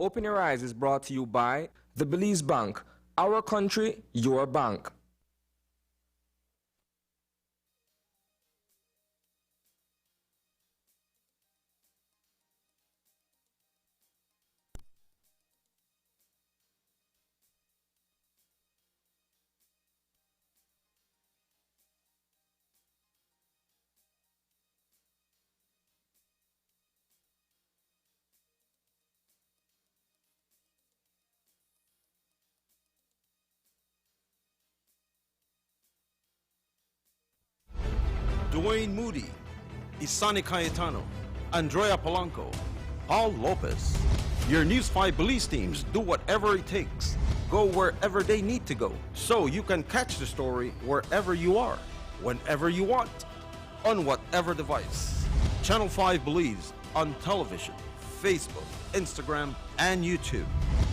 Open Your Eyes is brought to you by the Belize Bank. Our country, your bank. Dwayne Moody, Isani Cayetano, Andrea Polanco, Paul Lopez. Your News 5 Belize teams do whatever it takes. Go wherever they need to go, so you can catch the story wherever you are, whenever you want, on whatever device. Channel 5 Belize on television, Facebook, Instagram, and YouTube.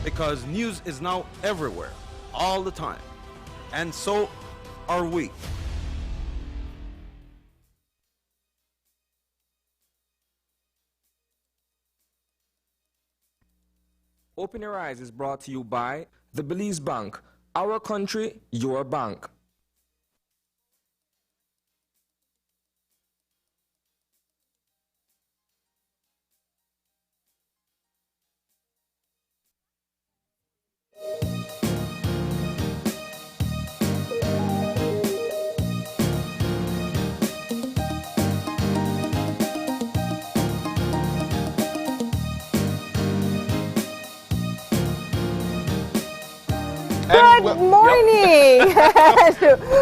Because news is now everywhere, all the time. And so are we. Open Your Eyes is brought to you by the Belize Bank. Our country, your bank. Good morning.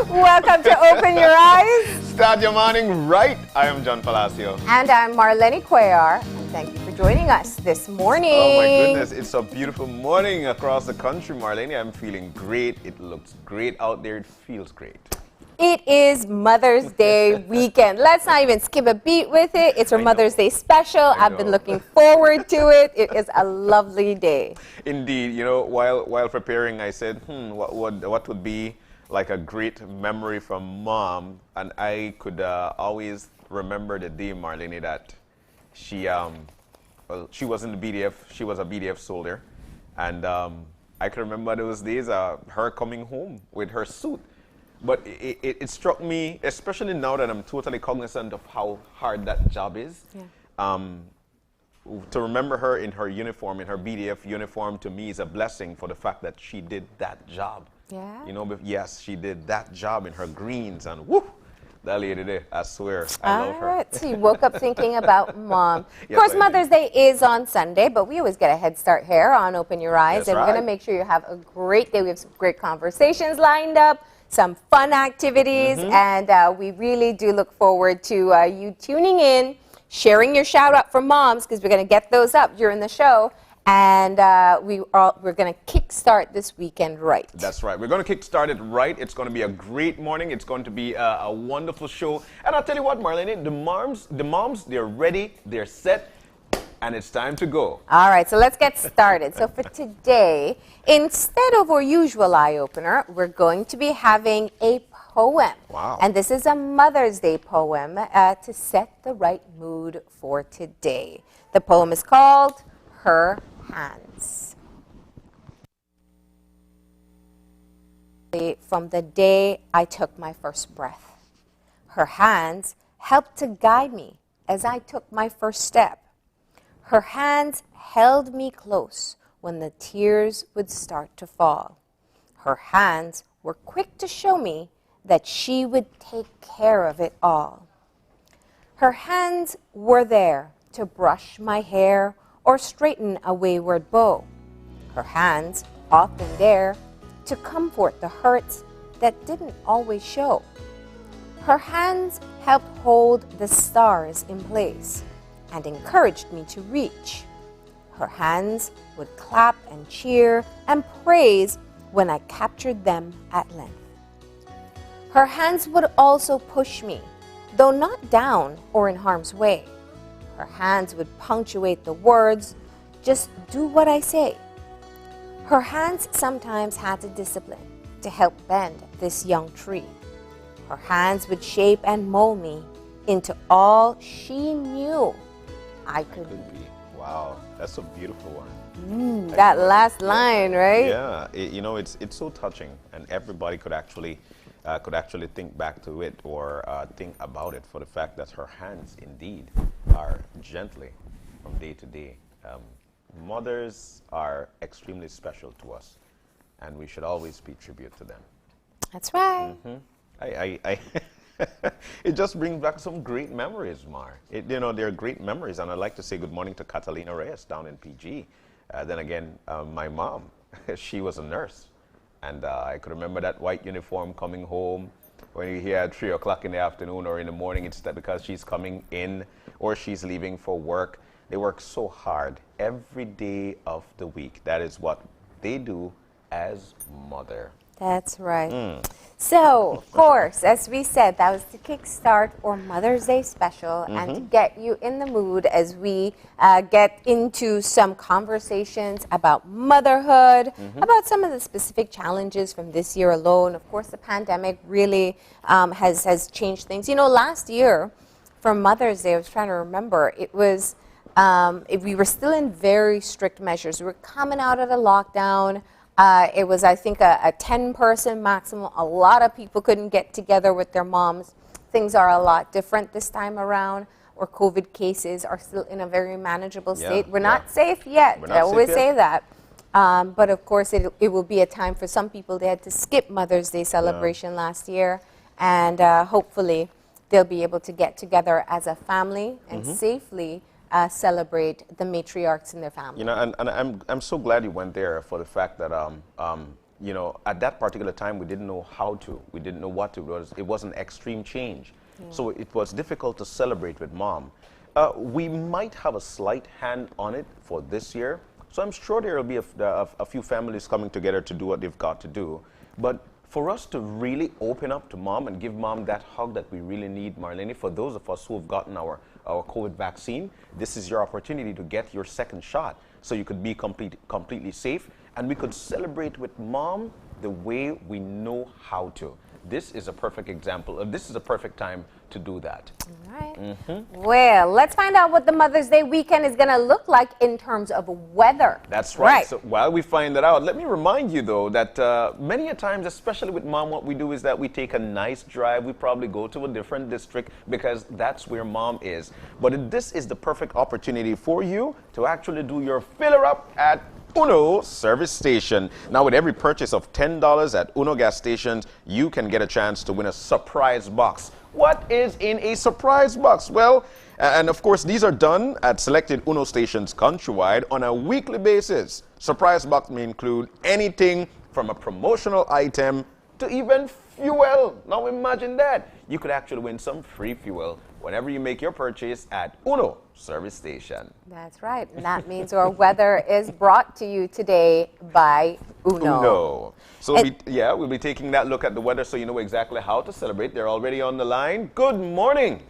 Welcome to Open Your Eyes. Start your morning right. I am John Palacio. And I'm Marlene Cuellar. And thank you for joining us this morning. Oh my goodness, it's a beautiful morning across the country, Marlene. I'm feeling great. It looks great out there. It feels great. It is Mother's Day weekend. Let's not even skip a beat with it. It's our Mother's Day special. I've been looking forward to it. It is a lovely day. Indeed. You know, while preparing, I said, what would be like a great memory from Mom? And I could always remember the day, Marlene, that she was in the BDF. She was a BDF soldier. And I can remember those days, her coming home with her suit. But it struck me, especially now that I'm totally cognizant of how hard that job is, to remember her in her uniform, in her BDF uniform, to me is a blessing for the fact that she did that job. Yeah. You know, but yes, she did that job in her greens, and whoo, that lady there, I swear, I love her. All right, so you woke up thinking about Mom. Of Yes, course, I Mother's Day is on Sunday, but we always get a head start here on Open Your Eyes. That's and we're going right. to make sure you have a great day. We have some great conversations lined up, some fun activities, and we really do look forward to you tuning in, sharing your shout out for moms, because we're going to get those up during the show. And we're going to kickstart this weekend right. That's right. We're going to kickstart it right. It's going to be a great morning. It's going to be a wonderful show. And I'll tell you what, Marlene, the moms, they're ready, they're set, and it's time to go. All right, so let's get started. So for today, instead of our usual eye-opener, we're going to be having a poem. Wow. And this is a Mother's Day poem to set the right mood for today. The poem is called Her Hands. From the day I took my first breath, her hands helped to guide me as I took my first step. Her hands held me close when the tears would start to fall. Her hands were quick to show me that she would take care of it all. Her hands were there to brush my hair or straighten a wayward bow. Her hands often there to comfort the hurts that didn't always show. Her hands helped hold the stars in place and encouraged me to reach. Her hands would clap and cheer and praise when I captured them at length. Her hands would also push me, though not down or in harm's way. Her hands would punctuate the words, just do what I say. Her hands sometimes had to discipline to help bend this young tree. Her hands would shape and mold me into all she knew I could be. Wow, that's a beautiful one. That last line, right? Yeah, you know, it's so touching, and everybody could actually think back to it or think about it for the fact that her hands indeed are gently from day to day. Mothers are extremely special to us, and we should always pay tribute to them. That's right. I it just brings back some great memories, Mar. You know, they're great memories, and I'd like to say good morning to Catalina Reyes down in PG. Then again, my mom, she was a nurse, and I could remember that white uniform coming home when you hear at 3 o'clock in the afternoon or in the morning. It's that because she's coming in or she's leaving for work. They work so hard every day of the week. That is what they do as mother. That's right. So, of course, as we said, that was to kickstart our Mother's Day special and to get you in the mood as we get into some conversations about motherhood, about some of the specific challenges from this year alone. Of course, the pandemic really has changed things. You know, last year for Mother's Day, I was trying to remember, it was, we were still in very strict measures. We were coming out of the lockdown. It was, I think, a 10-person maximum. A lot of people couldn't get together with their moms. Things are a lot different this time around. Our COVID cases are still in a very manageable state. We're not safe yet. I always say that. But of course, it will be a time for some people. They had to skip Mother's Day celebration last year. And hopefully, they'll be able to get together as a family and safely celebrate the matriarchs in their family. You know, and I'm so glad you went there for the fact that, you know, at that particular time, we didn't know how to. We didn't know what to do. It was an extreme change. So it was difficult to celebrate with mom. We might have a slight hand on it for this year. So I'm sure there will be a few families coming together to do what they've got to do. But for us to really open up to mom and give mom that hug that we really need, Marlene, for those of us who have gotten our COVID vaccine, this is your opportunity to get your second shot so you could be completely safe, and we could celebrate with mom the way we know how to. This is a perfect example. This is a perfect time to do that. All right. Well, let's find out what the Mother's Day weekend is going to look like in terms of weather. That's right. So while we find that out, let me remind you, though, that many a times, especially with mom, what we do is that we take a nice drive. We probably go to a different district because that's where mom is. But this is the perfect opportunity for you to actually do your filler up at Uno service station. Now, with every purchase of $10 at Uno gas stations, you can get a chance to win a surprise box. What is in a surprise box? Well, and of course, these are done at selected Uno stations countrywide on a weekly basis. Surprise box may include anything from a promotional item to even fuel. Now imagine that. You could actually win some free fuel whenever you make your purchase at Uno service station. That's right. And that means our weather is brought to you today by Uno. So we'll be taking that look at the weather so you know exactly how to celebrate. They're already on the line. Good morning.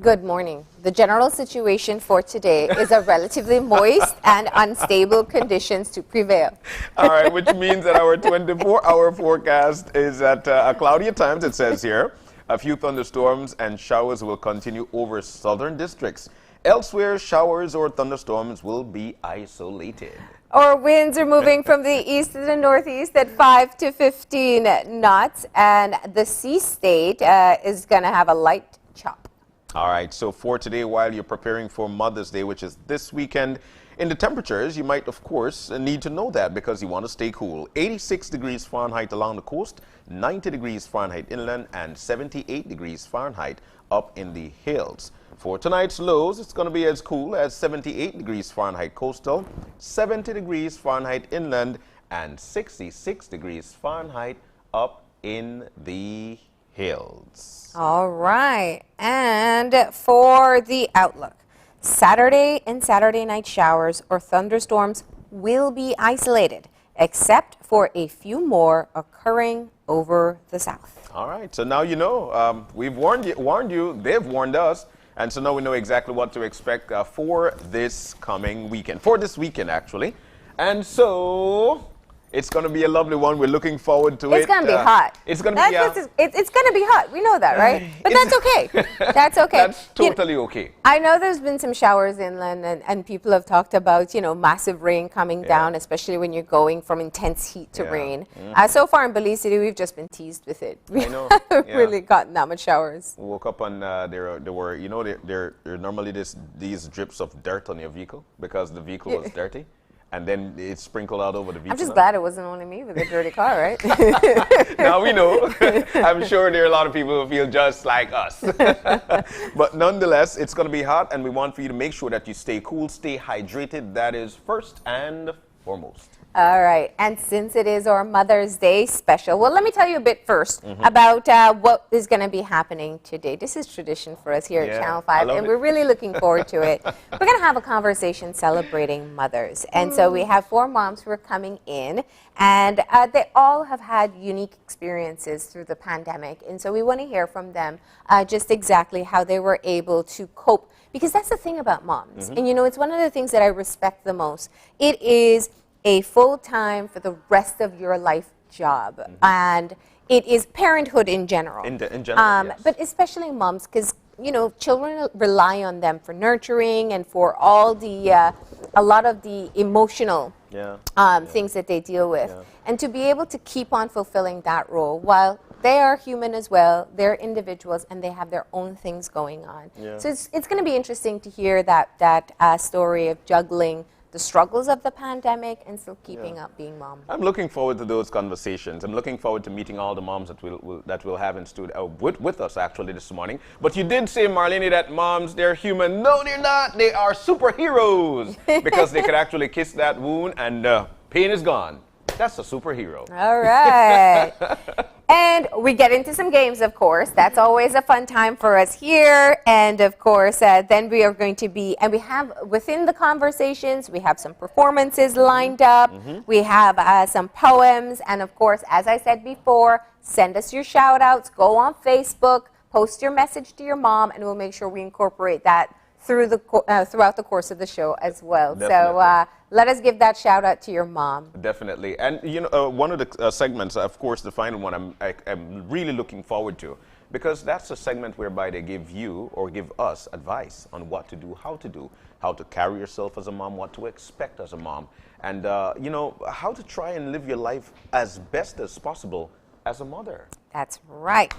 Good morning. The general situation for today is a relatively moist and unstable conditions to prevail. All right, which means that our 24-hour forecast is at cloudy at times, it says here. A few thunderstorms and showers will continue over southern districts. Elsewhere, showers or thunderstorms will be isolated. Our winds are moving from the east to the northeast at 5 to 15 knots, and the sea state is going to have a light chop. All right, so for today, while you're preparing for Mother's Day, which is this weekend, in the temperatures, you might, of course, need to know that because you want to stay cool. 86 degrees Fahrenheit along the coast, 90 degrees Fahrenheit inland, and 78 degrees Fahrenheit up in the hills. For tonight's lows, it's going to be as cool as 78 degrees Fahrenheit coastal, 70 degrees Fahrenheit inland, and 66 degrees Fahrenheit up in the hills. All right. And for the outlook, Saturday and Saturday night showers or thunderstorms will be isolated, except for a few more occurring over the south. All right. So now you know. We've warned you. They've warned us. And so now we know exactly what to expect for this coming weekend. For this weekend, actually. And so It's going to be a lovely one. We're looking forward to it. It's going to be hot. It's going to be it's going to be hot. We know that, right? But that's okay. That's okay. That's You know, totally okay. I know there's been some showers inland, and people have talked about, massive rain coming down, especially when you're going from intense heat to Yeah. rain. So far in Belize City, we've just been teased with it. We know, haven't yeah. really gotten that much showers. Woke up and there were, there are normally these drips of dirt on your vehicle because the vehicle was dirty. And then it's sprinkled out over the vehicle. I'm just glad it wasn't only me with a dirty car, right? Now we know. I'm sure there are a lot of people who feel just like us. But nonetheless, it's going to be hot, and we want for you to make sure that you stay cool, stay hydrated. That is first and foremost. All right, and since it is our Mother's Day special, well, let me tell you a bit first about what is going to be happening today. This is tradition for us here Yeah, at Channel I 5, love and it. we're really looking forward to it. We're going to have a conversation celebrating mothers. And so we have 4 moms who are coming in, and they all have had unique experiences through the pandemic. And so we want to hear from them just exactly how they were able to cope. Because that's the thing about moms. And it's one of the things that I respect the most. It is a full-time for the rest of your life job, and it is parenthood in general. In general, yes. But especially moms, because children rely on them for nurturing and for all the a lot of the emotional things that they deal with, and to be able to keep on fulfilling that role while they are human as well, they're individuals, and they have their own things going on. So it's going to be interesting to hear that story of juggling the struggles of the pandemic and still keeping up being mom. I'm looking forward to those conversations. I'm looking forward to meeting all the moms that we'll have in studio with us actually this morning. But you did say, Marlene, that moms, they're human. No, they're not. They are superheroes because they could actually kiss that wound and pain is gone. That's a superhero. All right. And we get into some games, of course. That's always a fun time for us here. And of course, then we are going to be, and we have within the conversations, we have some performances lined up. We have some poems. And of course, as I said before, send us your shout outs. Go on Facebook, post your message to your mom, and we'll make sure we incorporate that throughout the course of the show as well. Definitely. So let us give that shout out to your mom. Definitely. And one of the segments, of course, the final one, I'm really looking forward to, because that's a segment whereby they give you or give us advice on what to do, how to carry yourself as a mom, what to expect as a mom, and how to try and live your life as best as possible as a mother. That's right.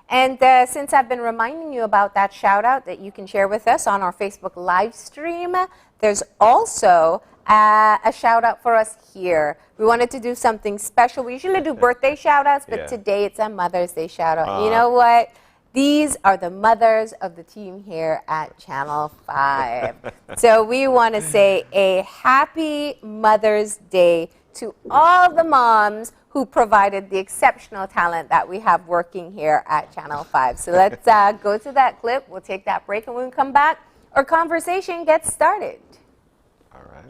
And since I've been reminding you about that shout out that you can share with us on our Facebook live stream, there's also a shout out for us here. We wanted to do something special. We usually do birthday shout outs, but today it's a Mother's Day shout out. You know what? These are the mothers of the team here at Channel 5. So we want to say a happy Mother's Day to all the moms who provided the exceptional talent that we have working here at Channel 5. So let's go to that clip. We'll take that break, and when we come back, our conversation gets started. All right.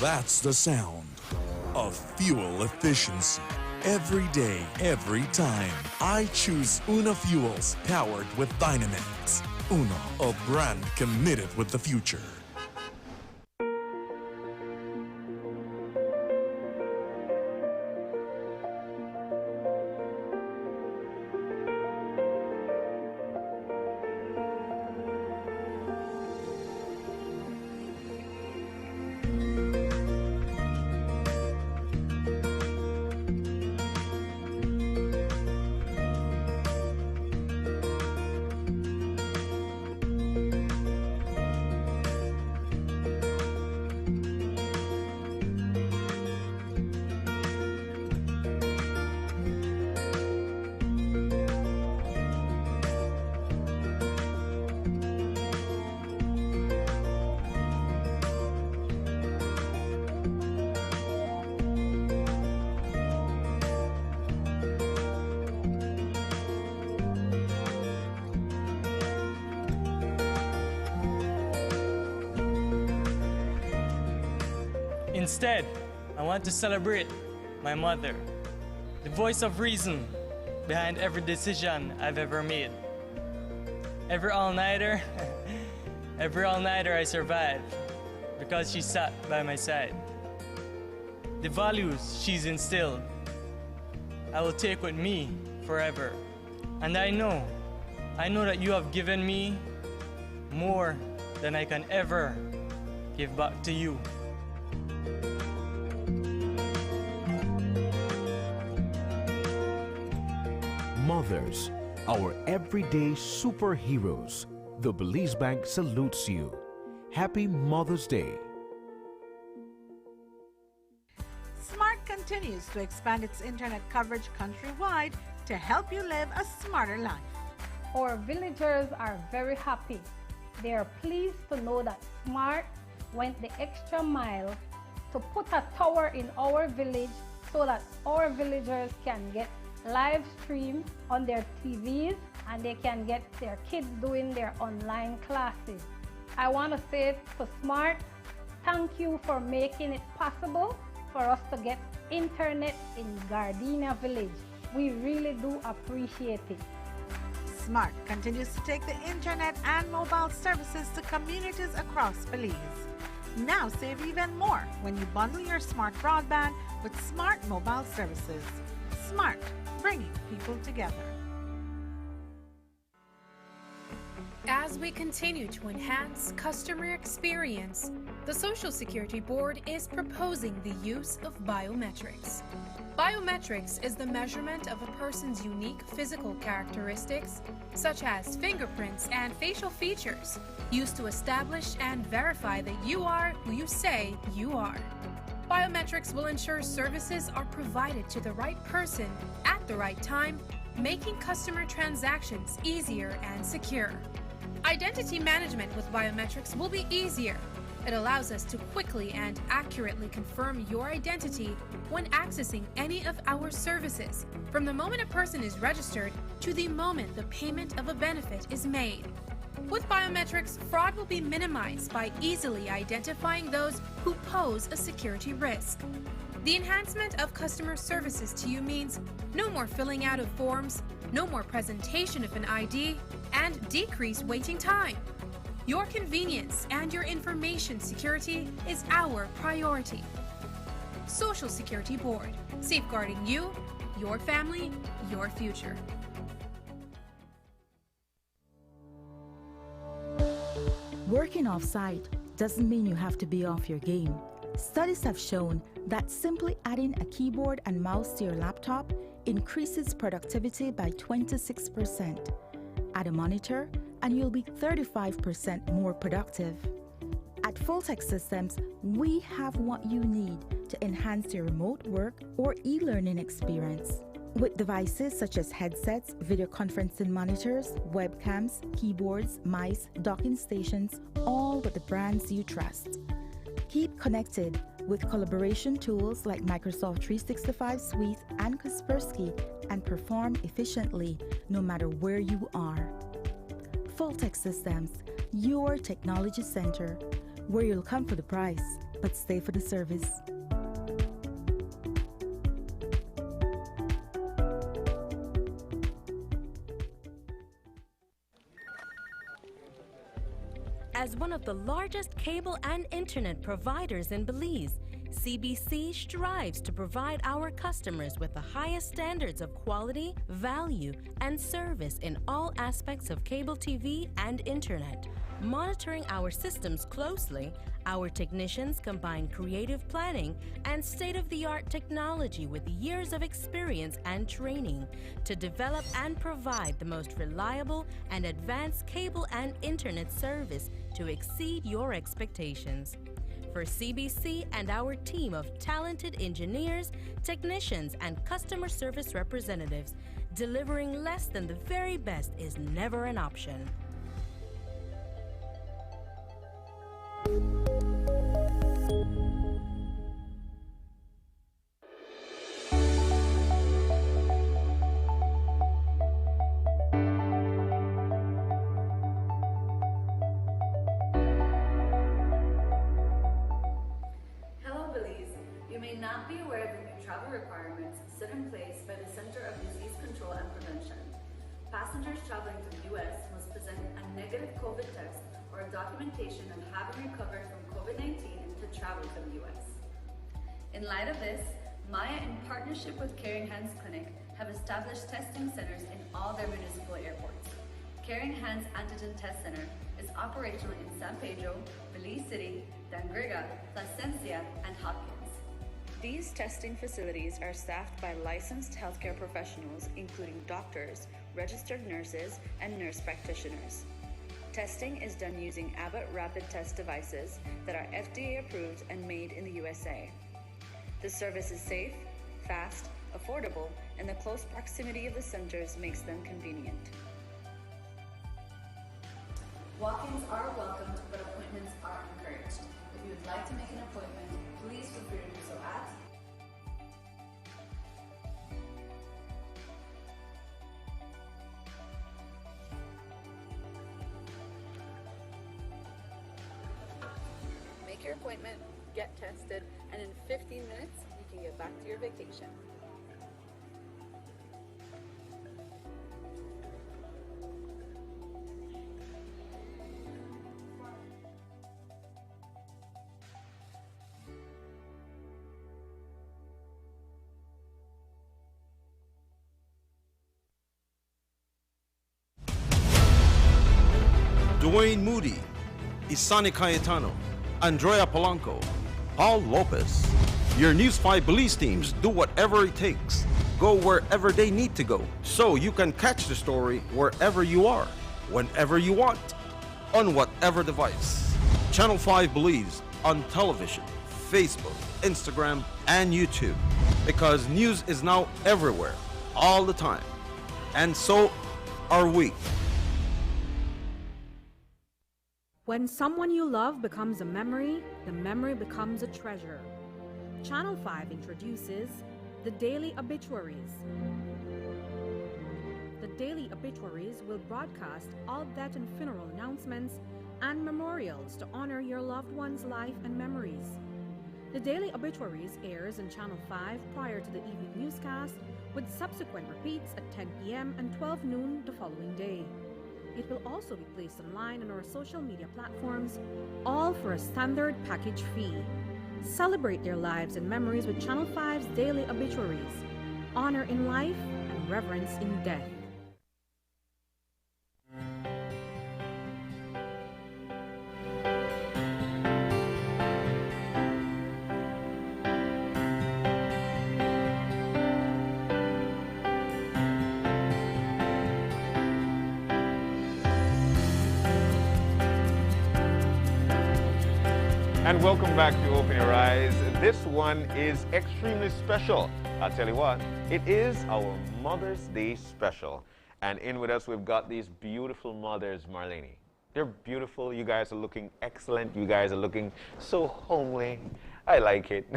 That's the sound of fuel efficiency. Every day, every time, I choose Una Fuels, powered with Dynamax. Una, a brand committed with the future. Instead, I want to celebrate my mother, the voice of reason behind every decision I've ever made. Every all-nighter I survived because she sat by my side. The values she's instilled, I will take with me forever. And I know that you have given me more than I can ever give back to you. Mothers, our everyday superheroes. The Belize Bank salutes you. Happy Mother's Day. Smart continues to expand its internet coverage countrywide to help you live a smarter life. Our villagers are very happy. They are pleased to know that Smart went the extra mile to put a tower in our village so that our villagers can get live stream on their TVs and they can get their kids doing their online classes. I want to say to Smart, thank you for making it possible for us to get internet in Gardenia Village. We really do appreciate it. Smart continues to take the internet and mobile services to communities across Belize. Now save even more when you bundle your Smart broadband with Smart mobile services. Smart, bringing people together. As we continue to enhance customer experience, the Social Security Board is proposing the use of biometrics. Biometrics is the measurement of a person's unique physical characteristics, such as fingerprints and facial features, used to establish and verify that you are who you say you are. Biometrics will ensure services are provided to the right person at the right time, making customer transactions easier and secure. Identity management with biometrics will be easier. It allows us to quickly and accurately confirm your identity when accessing any of our services, from the moment a person is registered to the moment the payment of a benefit is made. With biometrics, fraud will be minimized by easily identifying those who pose a security risk. The enhancement of customer services to you means no more filling out of forms, no more presentation of an ID, and decreased waiting time. Your convenience and your information security is our priority. Social Security Board, safeguarding you, your family, your future. Working off-site doesn't mean you have to be off your game. Studies have shown that simply adding a keyboard and mouse to your laptop increases productivity by 26%. Add a monitor and you'll be 35% more productive. At Fulltech Systems, we have what you need to enhance your remote work or e-learning experience. With devices such as headsets, video conferencing monitors, webcams, keyboards, mice, docking stations, all with the brands you trust. Keep connected with collaboration tools like Microsoft 365 Suite and Kaspersky and perform efficiently no matter where you are. Fulltech Systems, your technology center, where you'll come for the price, but stay for the service. As one of the largest cable and internet providers in Belize, CBC strives to provide our customers with the highest standards of quality, value, and service in all aspects of cable TV and internet. Monitoring our systems closely, our technicians combine creative planning and state-of-the-art technology with years of experience and training to develop and provide the most reliable and advanced cable and internet service to exceed your expectations. For CBC and our team of talented engineers, technicians, and customer service representatives, delivering less than the very best is never an option. Hello, Belize. You may not be aware of the new travel requirements set in place by the Center of Disease Control and Prevention. Passengers traveling to the U.S. must present a negative COVID test or a documentation of having recovered from COVID-19 to travel to the U.S. In light of this, Maya, in partnership with Caring Hands Clinic, have established testing centers in all their municipal airports. Caring Hands Antigen Test Center is operational in San Pedro, Belize City, Dangrega, Placencia, and Hopkins. These testing facilities are staffed by licensed healthcare professionals, including doctors, registered nurses, and nurse practitioners. Testing is done using Abbott Rapid Test devices that are FDA approved and made in the USA. The service is safe, fast, affordable, and the close proximity of the centers makes them convenient. Walk-ins are welcomed, but appointments are encouraged. If you would like to make an appointment, please feel free to do so at Make your appointment, get tested, and in 15 minutes, you can get back to your vacation. Dwayne Moody, Isani Cayetano, Andrea Polanco, Paul Lopez. Your News 5 Belize teams do whatever it takes, go wherever they need to go, so you can catch the story wherever you are, whenever you want, on whatever device. Channel 5 Belize on television, Facebook, Instagram, and YouTube, because news is now everywhere, all the time. And so are we. When someone you love becomes a memory, the memory becomes a treasure. Channel 5 introduces the Daily Obituaries. The Daily Obituaries will broadcast all death and funeral announcements and memorials to honor your loved one's life and memories. The Daily Obituaries airs on Channel 5 prior to the evening newscast, with subsequent repeats at 10 p.m. and 12 noon the following day. It will also be placed online on our social media platforms, all for a standard package fee. Celebrate their lives and memories with Channel 5's Daily Obituaries. Honor in life and reverence in death. And welcome back to Open Your Eyes. This one is extremely special. I'll tell you what, it is our Mother's Day special. And in with us, we've got these beautiful mothers, Marlene. They're beautiful. You guys are looking excellent. You guys are looking so homely. I like it.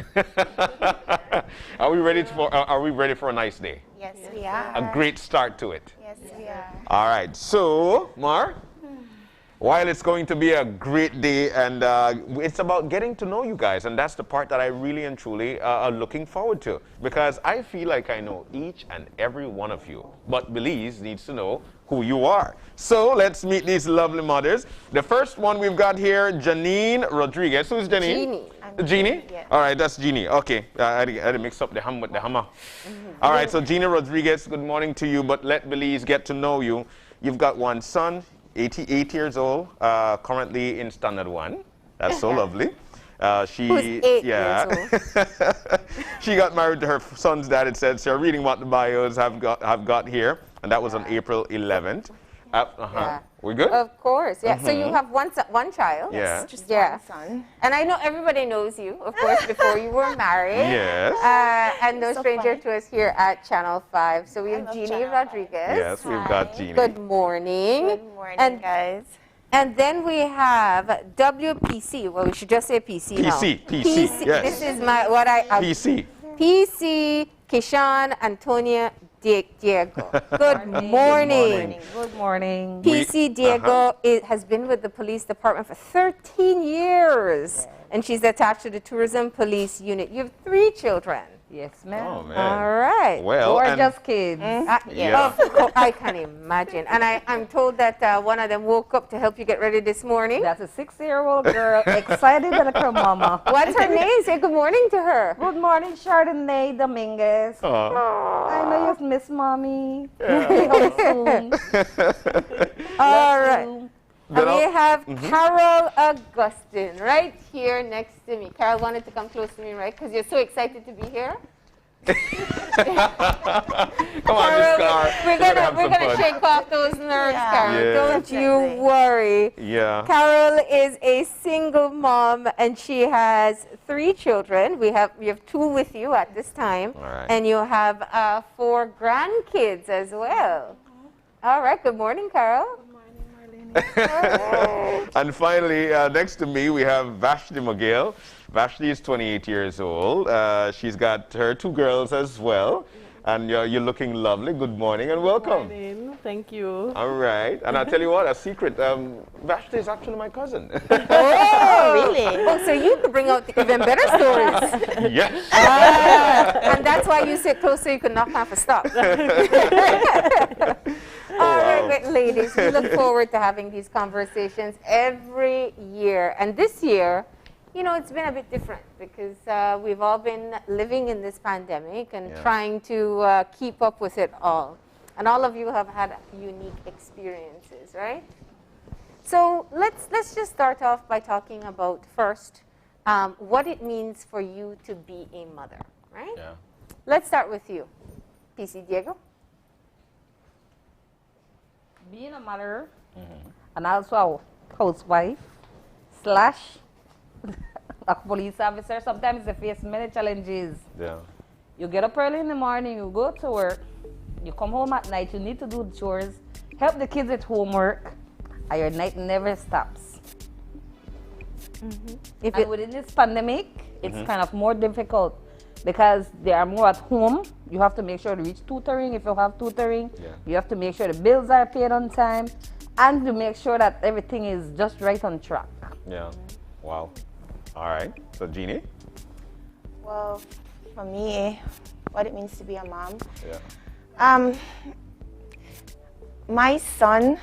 Are we ready for a nice day? Yes, we are. A great start to it. Yes, we are. All right. So, Mar, while it's going to be a great day, and it's about getting to know you guys, and that's the part that I really and truly are looking forward to, because I feel like I know each and every one of you, but Belize needs to know who you are. So let's meet these lovely mothers. The first one we've got here, Janine Rodriguez. Who's Janine? Jeannie? Yes. All right, that's Jeannie. Okay, I had to mix up the hum with the hammer. All right, so Jeannie Rodriguez, good morning to you, but let Belize get to know you. You've got one son, 88 years old, currently in Standard 1. That's so lovely. Who's 8 years old? She got married to her son's dad, it said. So reading what the bios have got here, and that was on April 11th. Yeah. We good? Of course, yeah. So you have one child. Yeah. Just one son. And I know everybody knows you, of course, before you were married. Yes. And no stranger to us here at Channel 5. So we have Jeannie Rodriguez. Yes, we've got Jeannie. Good morning. Good morning, guys. And then we have WPC. Well, we should just say PC now. PC, yes. This is PC. PC, Kishan Antonia Diego. Good morning. Good morning. PC Diego has been with the police department for 13 years. And she's attached to the tourism police unit. You have 3 children. Yes, ma'am. Oh, man. All right. Well, gorgeous kids. Yeah. Of course, I can imagine. And I'm told that one of them woke up to help you get ready this morning. That's a 6-year-old girl, excited to become mama. What's her name? Say good morning to her. Good morning, Chardonnay Dominguez. I know you miss mommy. Soon. All right. And we have Carol Augustine right here next to me. Carol wanted to come close to me, right? Because you're so excited to be here. Come on, Miss Carol. We're gonna shake off those nerves, Carol. Yeah. Don't you worry. Yeah. Carol is a single mom, and she has 3 children. We have 2 with you at this time, All right. and you have 4 grandkids as well. All right. Good morning, Carol. And finally, next to me, we have Vashti McGill. Vashti is 28 years old. She's got her 2 girls as well. And you're looking lovely. Good morning and welcome. Good morning. Thank you. All right. And I'll tell you what, a secret. Vashti is actually my cousin. Oh, really? Oh, so you could bring out the even better stories. Yes. And that's why you sit close so you can knock off a stop. All right, ladies, we look forward to having these conversations every year. And this year, you know, it's been a bit different because we've all been living in this pandemic and trying to keep up with it all. And all of you have had unique experiences, right? So let's just start off by talking about first what it means for you to be a mother, right? Yeah. Let's start with you, PC Diego. Being a mother and also a housewife / a police officer, sometimes you face many challenges. Yeah. You get up early in the morning, you go to work, you come home at night, you need to do the chores, help the kids with homework, and your night never stops. And within this pandemic, it's kind of more difficult because they are more at home. You have to make sure to reach tutoring if you have tutoring. Yeah. You have to make sure the bills are paid on time and to make sure that everything is just right on track. Yeah. Wow. All right. So, Jeannie? Well, for me, what it means to be a mom. Yeah. My son,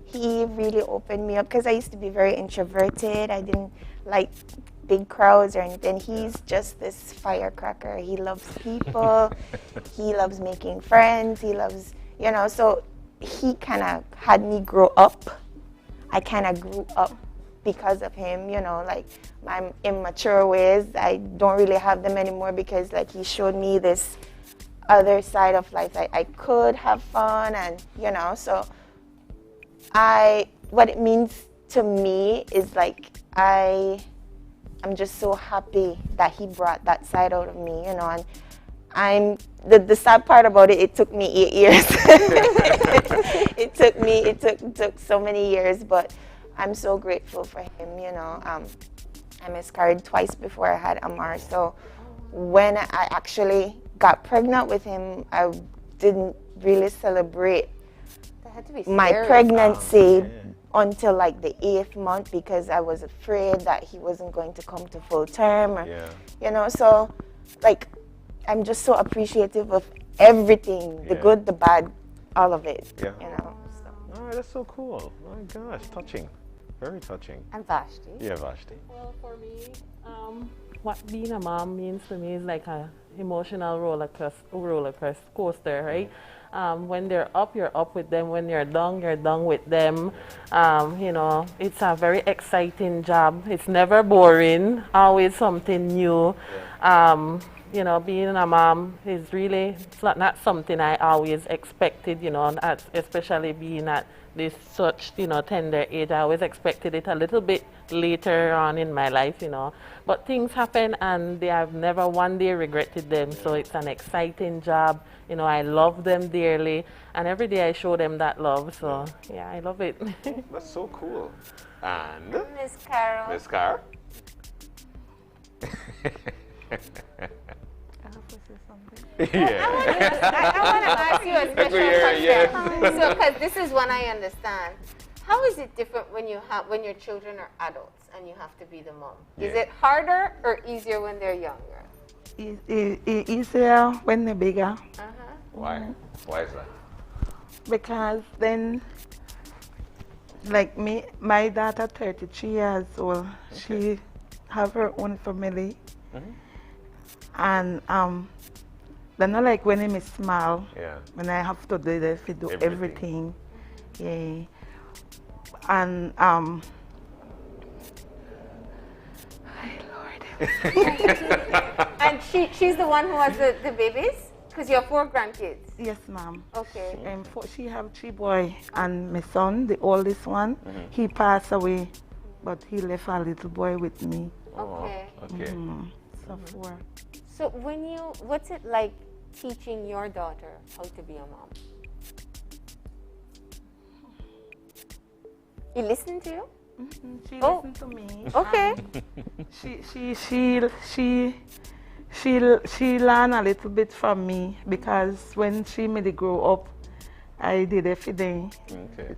he really opened me up because I used to be very introverted. I didn't like big crowds or anything. He's just this firecracker. He loves people. He loves making friends. He loves, you know, so he kind of had me grow up. I kind of grew up because of him, you know, like my immature ways. I don't really have them anymore because like he showed me this other side of life. I could have fun and, you know, so what it means to me is like I'm just so happy that he brought that side out of me, you know, and the sad part about it took me 8 years. it took so many years, but I'm so grateful for him, you know. I miscarried twice before I had Amar, so when I actually got pregnant with him, I didn't really celebrate my pregnancy until like the 8th month because I was afraid that he wasn't going to come to full term. Or, you know, so like I'm just so appreciative of everything, the good, the bad, all of it. Yeah. You know. So. Oh, that's so cool. Oh my gosh, touching. Very touching. And Vashti? Yeah, Vashti. Well, for me, what being a mom means to me is like a emotional roller coaster, right? When they're up, you're up with them. When you're down with them. You know, it's a very exciting job. It's never boring, always something new. You know, being a mom is really, it's not something I always expected, you know, especially being at this such, you know, tender age. I always expected it a little bit later on in my life, you know. But things happen and I've never one day regretted them. So it's an exciting job. You know, I love them dearly. And every day I show them that love. So, yeah, I love it. That's so cool. And Miss Carol. Miss Carol? Yeah. I want to ask you a special question. So, because this is one I understand. How is it different when your children are adults and you have to be the mom? Is it harder or easier when they're younger? Easier when they're bigger. Why? Why is that? Because then, like me, my daughter, 33 years old, she have her own family. And they're not like when I'm small, when I have to do this, to do everything. Yeah. And And she's the one who has the babies? Because you have 4 grandkids. Yes, ma'am. Okay. She have 3 boys, and my son, the oldest one, he passed away, but he left a little boy with me. Okay. Okay. So 4. So what's it like teaching your daughter how to be a mom? You listen to you? She listen to me. Okay. She learn a little bit from me because when she made it grow up, I did everything.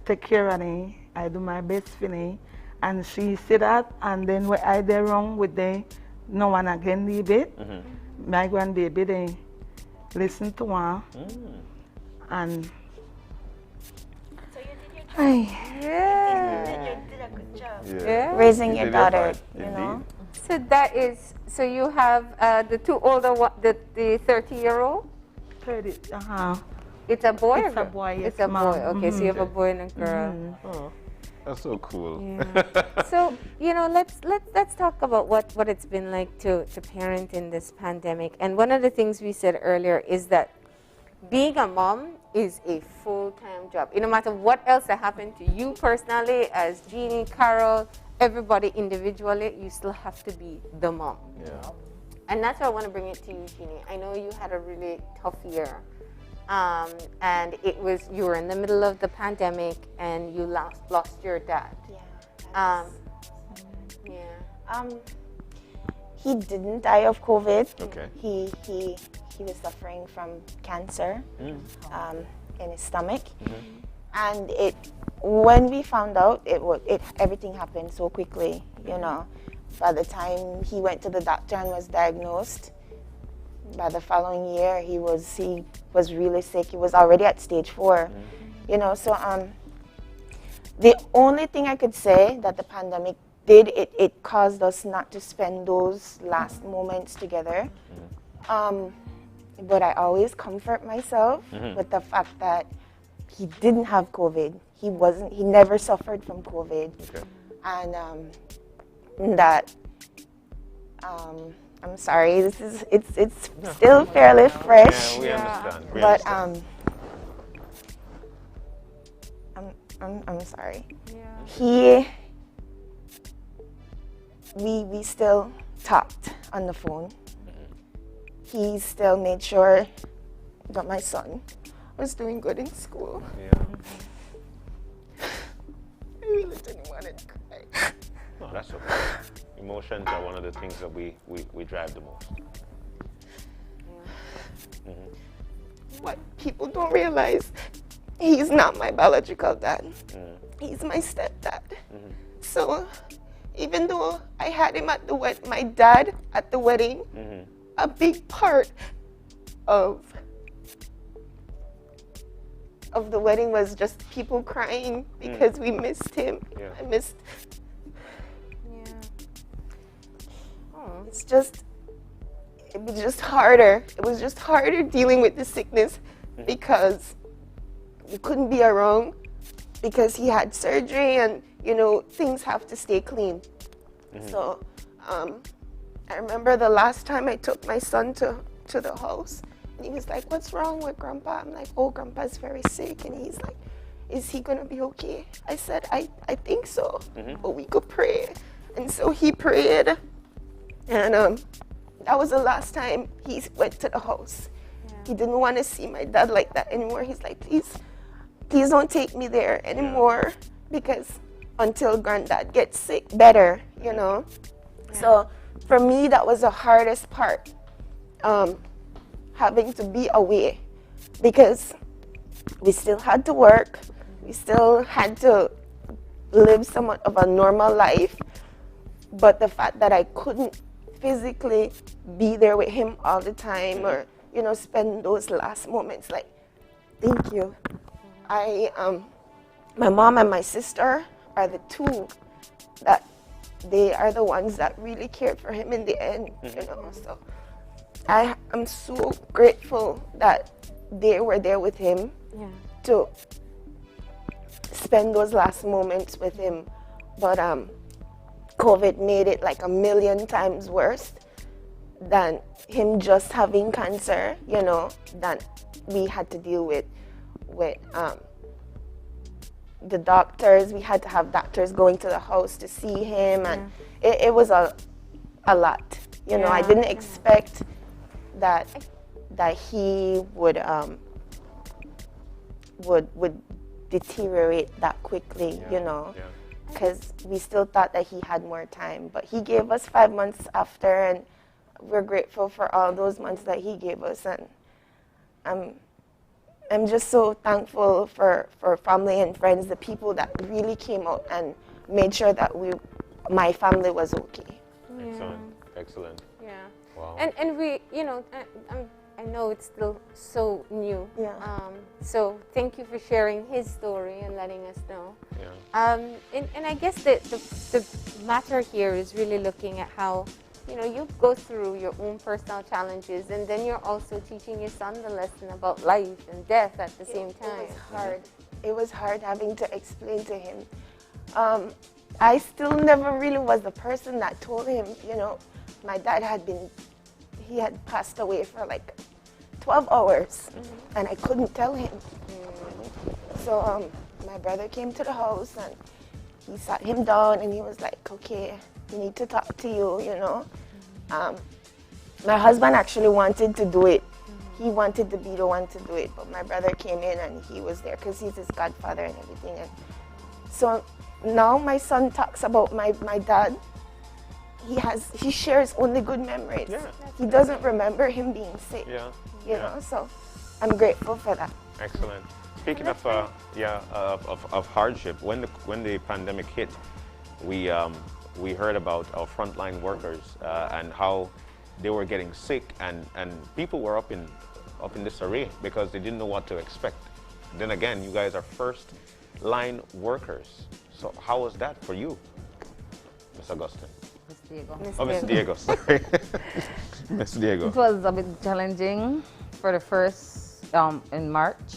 Take care of them. I do my best for them. And she see that, and then when I did wrong with them, no one again did it. My grandbaby, they listen to her. And Yeah. Raising your daughter, you know. So that is, so you have the 2 older, the 30-year-old? 30, It's a boy? It's a boy, yes, It's a boy, ma'am. okay, so you have a boy and a girl. Oh, that's so cool. Yeah. So, you know, let's talk about what it's been like to parent in this pandemic. And one of the things we said earlier is that being a mom is a full-time job. No matter what else that happened to you personally, as Jeannie, Carol, everybody individually, you still have to be the mom. Yeah. And that's why I want to bring it to you, Jeannie. I know you had a really tough year. And you were in the middle of the pandemic and you lost your dad. He didn't die of COVID. Okay. He was suffering from cancer in his stomach, and when we found out, everything happened so quickly. You know, by the time he went to the doctor and was diagnosed, by the following year he was really sick. He was already at stage 4. You know, so the only thing I could say that the pandemic did, it caused us not to spend those last moments together. But I always comfort myself with the fact that he didn't have COVID. He never suffered from COVID. And that, I'm sorry, it's still fairly fresh. Yeah, we understand. But I'm sorry. We still talked on the phone. He still made sure that my son was doing good in school. I really didn't want to cry. No, that's okay. Emotions are one of the things that we drive the most. What people don't realize he's not my biological dad. He's my stepdad. So even though I had him at the my dad at the wedding, a big part of the wedding was just people crying because we missed him. I missed. It's just, it was just harder. It was just harder dealing with the sickness because we couldn't be around because he had surgery and, you know, things have to stay clean. So I remember the last time I took my son to the house, and he was like, "What's wrong with Grandpa?" I'm like, "Oh, Grandpa's very sick." And he's like, "Is he gonna be okay?" I said, I think so, but we could pray. And so he prayed, and that was the last time he went to the house. He didn't want to see my dad like that anymore. He's like, please don't take me there anymore, because until Granddad gets sick better, you know. So for me, that was the hardest part, having to be away, because we still had to work, we still had to live somewhat of a normal life, but the fact that I couldn't physically be there with him all the time, or, you know, spend those last moments, like, thank you. My mom and my sister are the two that they are the ones that really cared for him in the end, you know. So I'm so grateful that they were there with him to spend those last moments with him. But COVID made it like 1,000,000 times worse than him just having cancer, you know, that we had to deal with the doctors. We had to have doctors going to the house to see him, and it was a lot. You know, I didn't expect that he would deteriorate that quickly, you know, because we still thought that he had more time. But he gave us 5 months after, and we're grateful for all those months that he gave us. And I'm just so thankful for family and friends, the people that really came out and made sure that my family was okay. Excellent. Yeah. Wow. And we, you know, I know it's still so new. So thank you for sharing his story and letting us know. And I guess the matter here is really looking at how, you know, you go through your own personal challenges, and then you're also teaching your son the lesson about life and death at the same time. It was hard. It was hard having to explain to him. I still never really was the person that told him, you know, my dad had passed away for like 12 hours, and I couldn't tell him. So my brother came to the house, and he sat him down, and he was like, "Okay, we need to talk to you, you know." My husband actually wanted to do it. He wanted to be the one to do it, but my brother came in and he was there because he's his godfather and everything. And so now my son talks about my dad. He shares only good memories. He doesn't remember him being sick. You know, so I'm grateful for that. Excellent. Speaking of of hardship, when the pandemic hit, we heard about our frontline workers and how they were getting sick, and people were up in disarray because they didn't know what to expect. Then again, you guys are first line workers. So how was that for you, Ms. Augustine? Miss Diego. Oh, Miss Diego, sorry. Miss Diego. It was a bit challenging for the first, in March,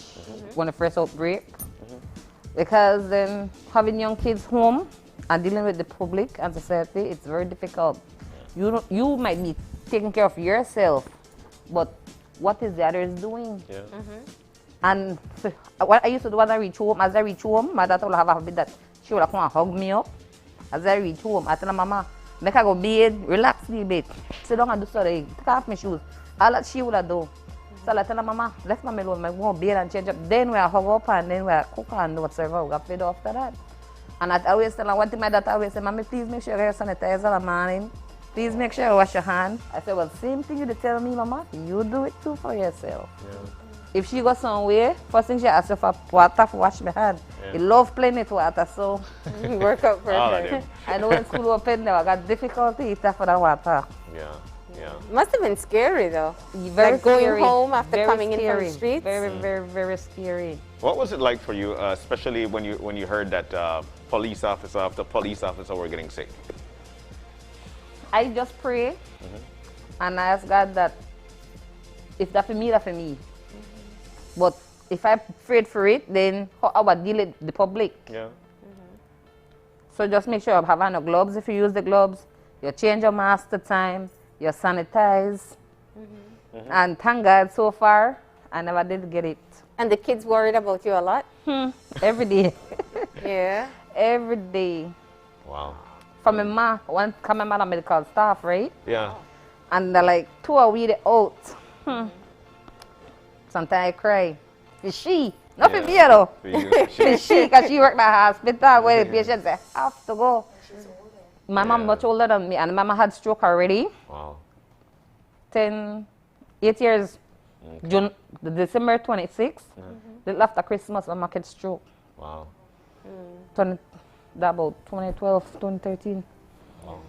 when the first outbreak, because then having young kids home and dealing with the public and society, it's very difficult. You might be taking care of yourself, but what is the others doing? And so what I used to do when I reach home, as I reach home, my daughter will have a habit that she will come and hug me up. As I reach home, I tell her, "Mama, make her go bed, relax a little bit, sit down and do something, take off my shoes." All that she would do. So I tell her, "Mama, let me alone, I go to bed and change up." Then we hug up, and then we cook and whatever, we got fed after that. And I always tell her, one thing my daughter always say, "Mommy, please make sure you sanitize in the morning. Please make sure you wash your hands." I said, "Well, same thing you tell me, Mama, you do it too for yourself." if she goes somewhere, first thing she asks for water to wash my hand. He love playing with water, so work out perfect. I know when school opened, I got difficulty for the water. Yeah. Must have been scary though. Very like going scary. home after Very coming in scary. from the streets. Very scary. What was it like for you, especially when you heard that police officer after police officer were getting sick? I just pray and I ask God that if that's for me, that's for me. But if I'm afraid for it, then how I would deal with the public. Yeah. So just make sure you have on the gloves if you use the gloves. You change your mask the time. You sanitize. And thank God so far, I never did get it. And the kids worried about you a lot? Every day. Yeah. Every day. Wow. From my mom, one come my mother medical staff, right? Yeah. And they're like 2 a week out. Sometimes I cry. It's she. Not for me though. It's she, because she worked at the hospital where the patients have to go. My mom much older than me, and mama had stroke already. Wow. 8 years. June, December 26th. Little after Christmas, mama had stroke. Wow. About 2012, 2013. Wow.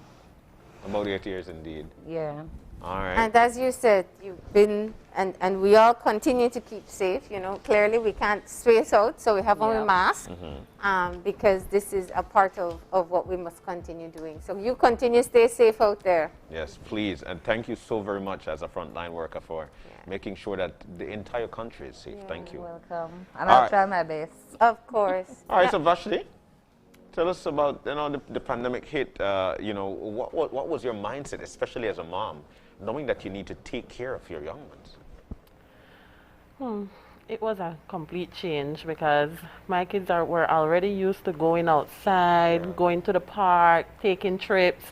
About 8 years indeed. Yeah. All right. And as you said, you've been, and we all continue to keep safe. You know, clearly we can't space out, so we have on a mask because this is a part of what we must continue doing. So you continue to stay safe out there. Yes, please. And thank you so very much as a frontline worker for making sure that the entire country is safe. Thank you. You're welcome. And I'll try my best. Of course. All right, so Vashti, tell us about, the pandemic hit. What was your mindset, especially as a mom, knowing that you need to take care of your young ones? It was a complete change because my kids were already used to going outside, going to the park, taking trips,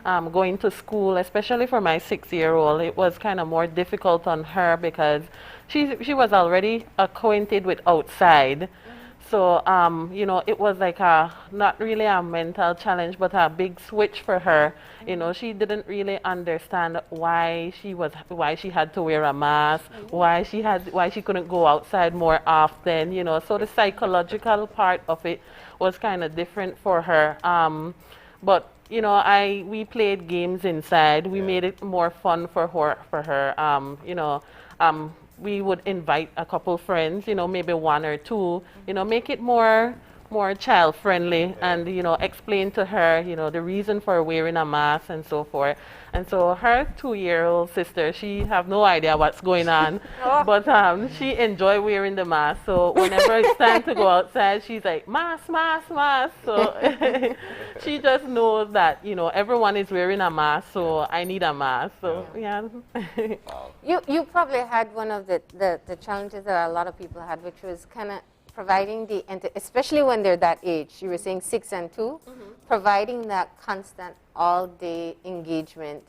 going to school, especially for my 6-year-old. It was kind of more difficult on her because she was already acquainted with outside. So, it was like not really a mental challenge, but a big switch for her. She didn't really understand why she had to wear a mask, why she couldn't go outside more often, So the psychological part of it was kind of different for her. But we played games inside. We made it more fun for her. We would invite a couple friends, maybe 1 or 2, make it more child friendly and, explain to her, the reason for wearing a mask and so forth. And so her 2-year-old sister, she have no idea what's going on, but she enjoy wearing the mask. So whenever it's time to go outside, she's like, mask, mask, mask. So she just knows that, everyone is wearing a mask, so I need a mask. So, yeah. You probably had one of the challenges that a lot of people had, which was kind of providing especially when they're that age, you were saying 6 and 2, providing that constant all-day engagement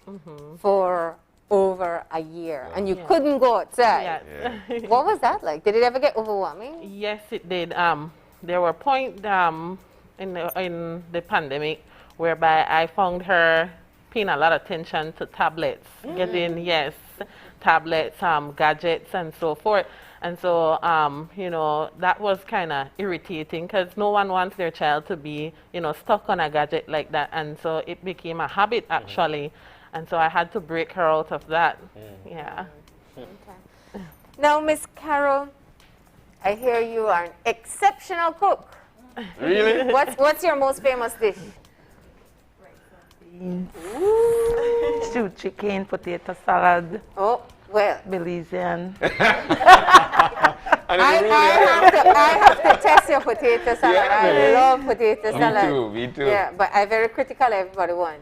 for over a year, and you couldn't go outside. Yes. What was that like? Did it ever get overwhelming? Yes, it did. There were points in the pandemic whereby I found her paying a lot of attention to tablets, getting, tablets, gadgets, and so forth. And so, that was kind of irritating because no one wants their child to be, stuck on a gadget like that. And so it became a habit, actually. And so I had to break her out of that. Yeah. Okay. Now, Miss Carol, I hear you are an exceptional cook. Really? What's your most famous dish? Stewed chicken, potato salad. Oh, well. Belizean. I have to test your potato salad. I love potato salad. Me too. Yeah, but I'm very critical of everybody won.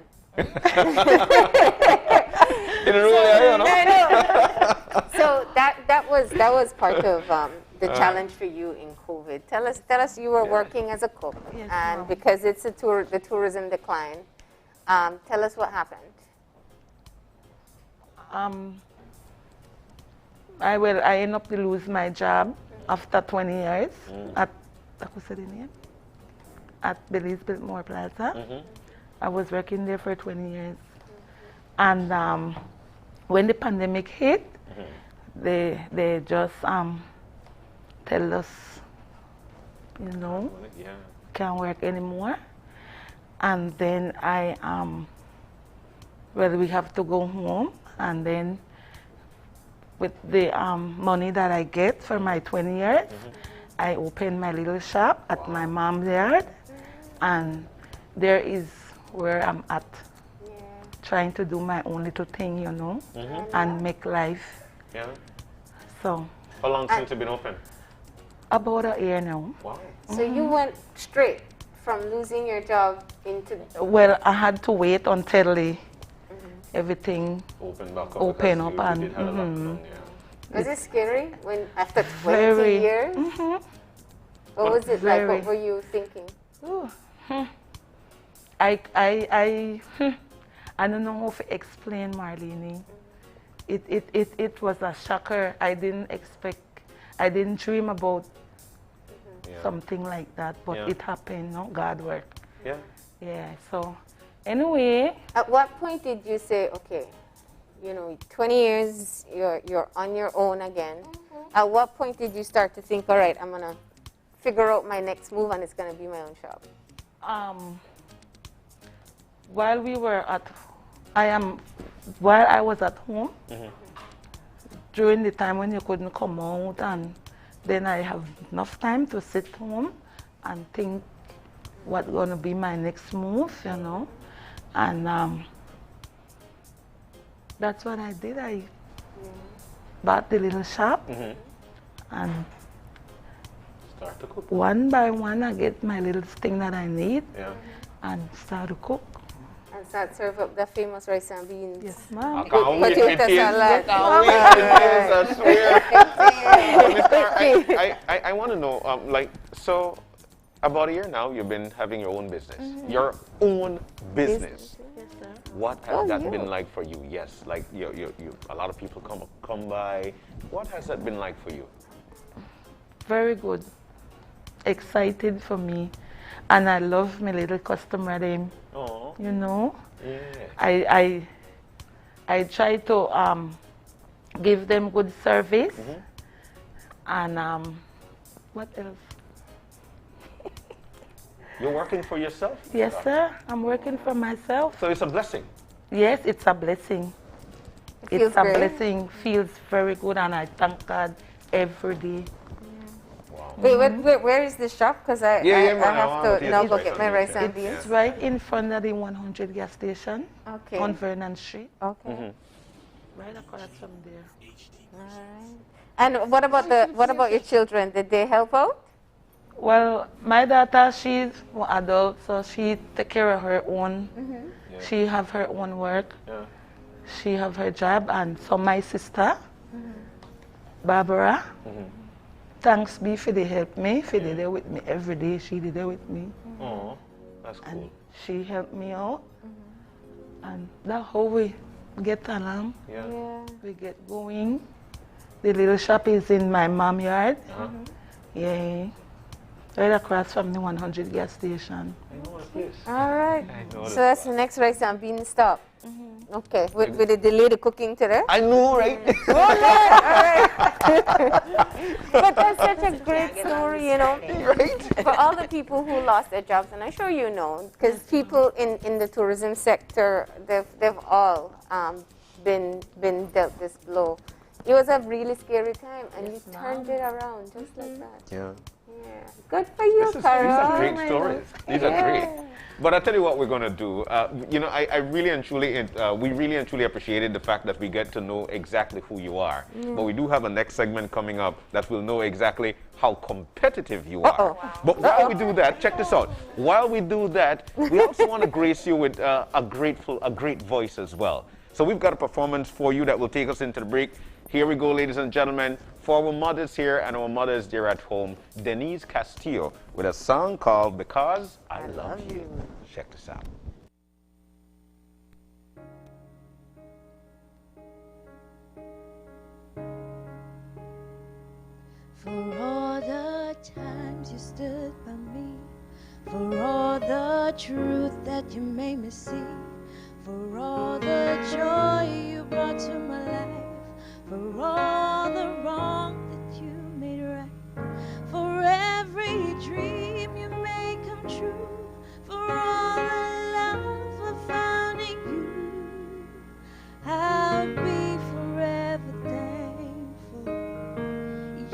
So that was part of the challenge for you in COVID. Tell us you were working as a cook, and because it's the tourism decline. Tell us what happened. I ended up to lose my job after 20 years at Belize Biltmore Plaza. I was working there for 20 years. And when the pandemic hit, they just tell us, you know, can't work anymore. And then well, we have to go home, and then with the money that I get for my 20 years, I open my little shop at my mom's yard, and there is where I'm at, trying to do my own little thing, you know, and make life. Yeah. So. How long since you've been open? About a year now. Wow. So you went straight from losing your job into... Well, I had to wait until everything opened back up. Open up and. Was it scary when after 20 Very. years? What was it like? What were you thinking? I don't know how to explain, Marlene. It was a shocker. I didn't expect, I didn't dream about something like that, but it happened, no? God worked. Yeah. Yeah, so anyway. At what point did you say, okay, you know, 20 years, you're on your own again. At what point did you start to think, all right, I'm going to figure out my next move and it's going to be my own shop? While we were at, while I was at home, during the time when you couldn't come out, and then I have enough time to sit home and think what's going to be my next move, you know. And that's what I did. I bought the little shop and start to cook. One by one I get my little thing that I need and start to cook. And start serve up the famous rice and beans. Yes, ma'am. I can't wait Potato salad. I swear. I want to know, like, so about a year now, you've been having your own business. Your own business. Yes, sir. What has that been like for you? Yes, like you a lot of people come by. What has that been like for you? Very good. Excited for me. And I love my little customer them. Oh. You know? Yeah. I try to give them good service. And what else? You're working for yourself? Yes, sir. I'm working for myself. So it's a blessing? Yes, it's a blessing. It's a blessing. Feels very good, and I thank God every day. Wow. Wait, where is the shop? Because I have to now go get my rice and beans. It's right in front of the 100 gas station on Vernon Street. Okay. Right across from there. Alright. And what about your children? Did they help out? Well, my daughter, she's more adult, so she take care of her own. She have her own work. She have her job, and so my sister, Barbara, thanks be for the help me, for the there with me every day. She did there with me. Oh, that's cool. And she helped me out, and that's how we get along. We get going. The little shop is in my mom's yard. Yeah. Right across from the 100 gas station. I know what it is. All right. So that's the next rice and bean stop. Okay. Will they delay the cooking today? I know, right? All right. But that's such a great story, you know. Right? For all the people who lost their jobs, and I'm sure you know, because people in the tourism sector, they've all been dealt this blow. It was a really scary time, and you turned it around just like that. Yeah. Yeah. Good for you, Carol. These are great stories. These are great. But I'll tell you what we're going to do. You know, I really and truly, we really and truly appreciated the fact that we get to know exactly who you are. But we do have a next segment coming up that will know exactly how competitive you are. But while we do that, check this out. While we do that, we also want to grace you with a great voice as well. So we've got a performance for you that will take us into the break. Here we go, ladies and gentlemen. For our mothers here and our mothers there at home, Denise Castillo with a song called Because I Love You. Check this out. For all the times you stood by me, for all the truth that you made me see, for all the joy you brought to my life, for all the wrong that you made right, for every dream you made come true, for all the love I found in you. I'll be forever thankful.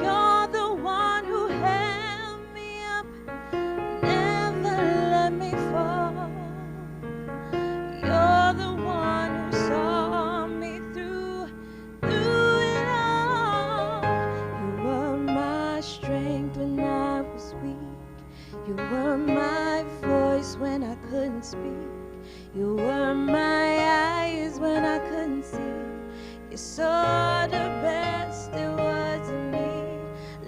You're the one who held me up, never let me fall. You're the one who saw me through it all. You were my strength when I was weak. You were my voice when I couldn't speak. You were my eyes when I couldn't see. You saw the best there was in me,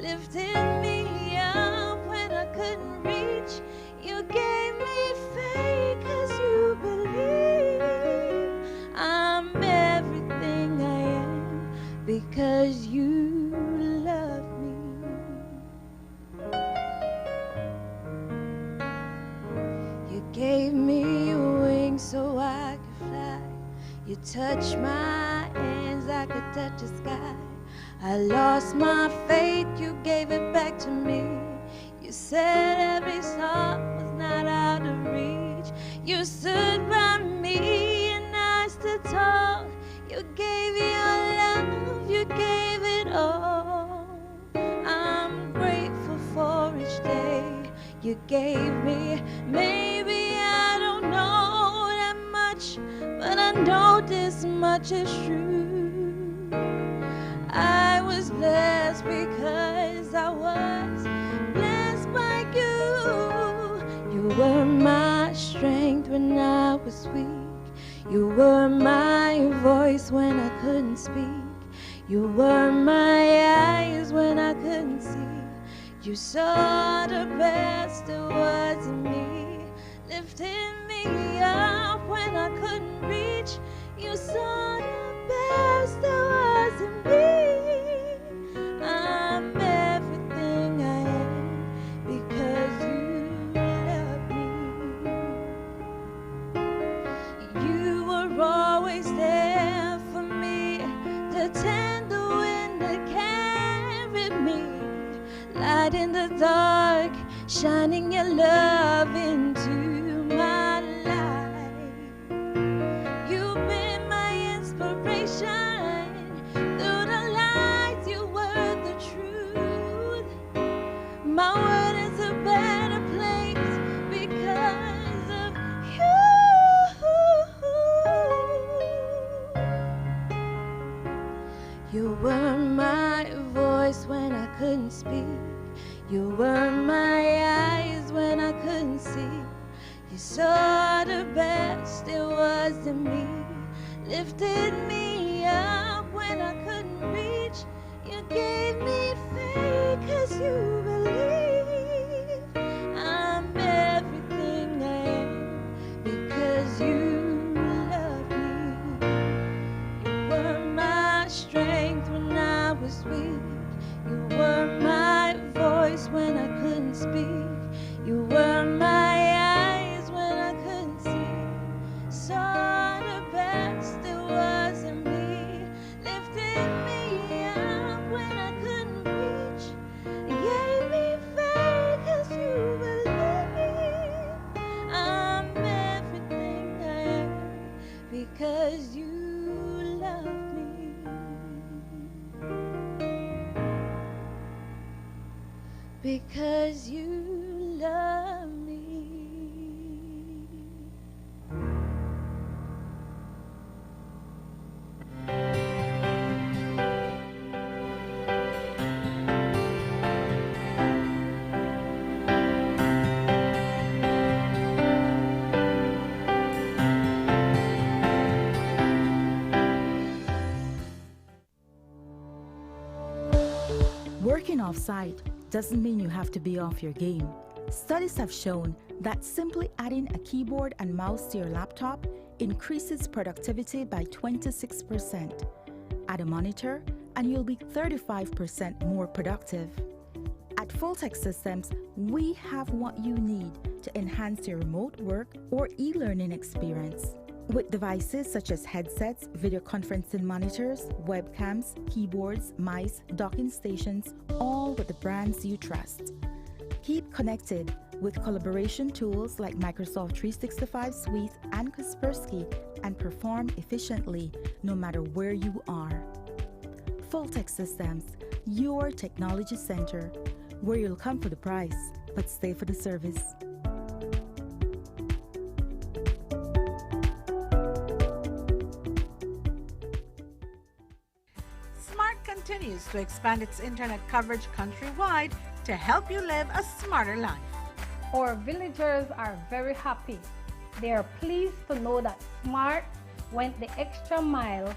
lifted me up when I couldn't reach. You gave me faith 'cause you believe I'm everything I am because you love me. You gave me wings so I could fly. You touched my hands, I could touch the sky. I lost my faith, you gave it back to me. You said every song was not out of reach. You stood by me and I stood tall. You gave your love, you gave it all. I'm grateful for each day you gave me. Maybe I don't know that much, but I know this much is true. I was blessed because I was blessed by you. You were my strength when I was weak. You were my voice when I couldn't speak. You were my eyes when I couldn't see. You saw the best there was in me, lifted me up when I couldn't reach. You saw the best there was in me. I'm everything I am because you love me. You were always there for me, the tender wind that carried me, light in the dark, shining your love into my life. You've been my inspiration. Through the lies, you were the truth. My world is a better place because of you. You were my voice when I couldn't speak. You were my eyes when I couldn't see. You saw the best there was in me, lifted me up when I couldn't reach. You gave me faith 'cause you believe I'm everything I am because you love me. You were my strength when I was weak. You were my voice when I couldn't speak. You were my eyes when I couldn't see. Saw the best there was in me, lifted me up when I couldn't reach. Gave me faith 'cause you believe I'm everything I am because you love me. Because you love me. Working off-site doesn't mean you have to be off your game. Studies have shown that simply adding a keyboard and mouse to your laptop increases productivity by 26%. Add a monitor and you'll be 35% more productive. At Fulltech Systems, we have what you need to enhance your remote work or e-learning experience. With devices such as headsets, video conferencing monitors, webcams, keyboards, mice, docking stations, all with the brands you trust. Keep connected with collaboration tools like Microsoft 365 Suite and Kaspersky and perform efficiently no matter where you are. Voltec Systems, your technology center, where you'll come for the price, but stay for the service. Smart continues to expand its internet coverage countrywide to help you live a smarter life. Our villagers are very happy. They are pleased to know that Smart went the extra mile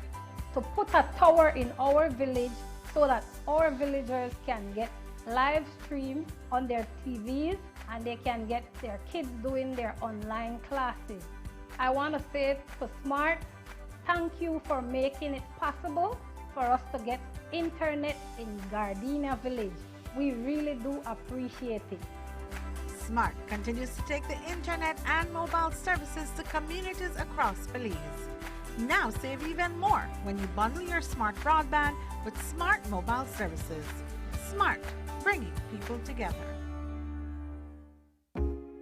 to put a tower in our village so that our villagers can get live stream on their TVs and they can get their kids doing their online classes. I want to say to Smart, thank you for making it possible for us to get internet in Gardenia Village. We really do appreciate it. Smart continues to take the internet and mobile services to communities across Belize. Now save even more when you bundle your smart broadband with smart mobile services. Smart, bringing people together.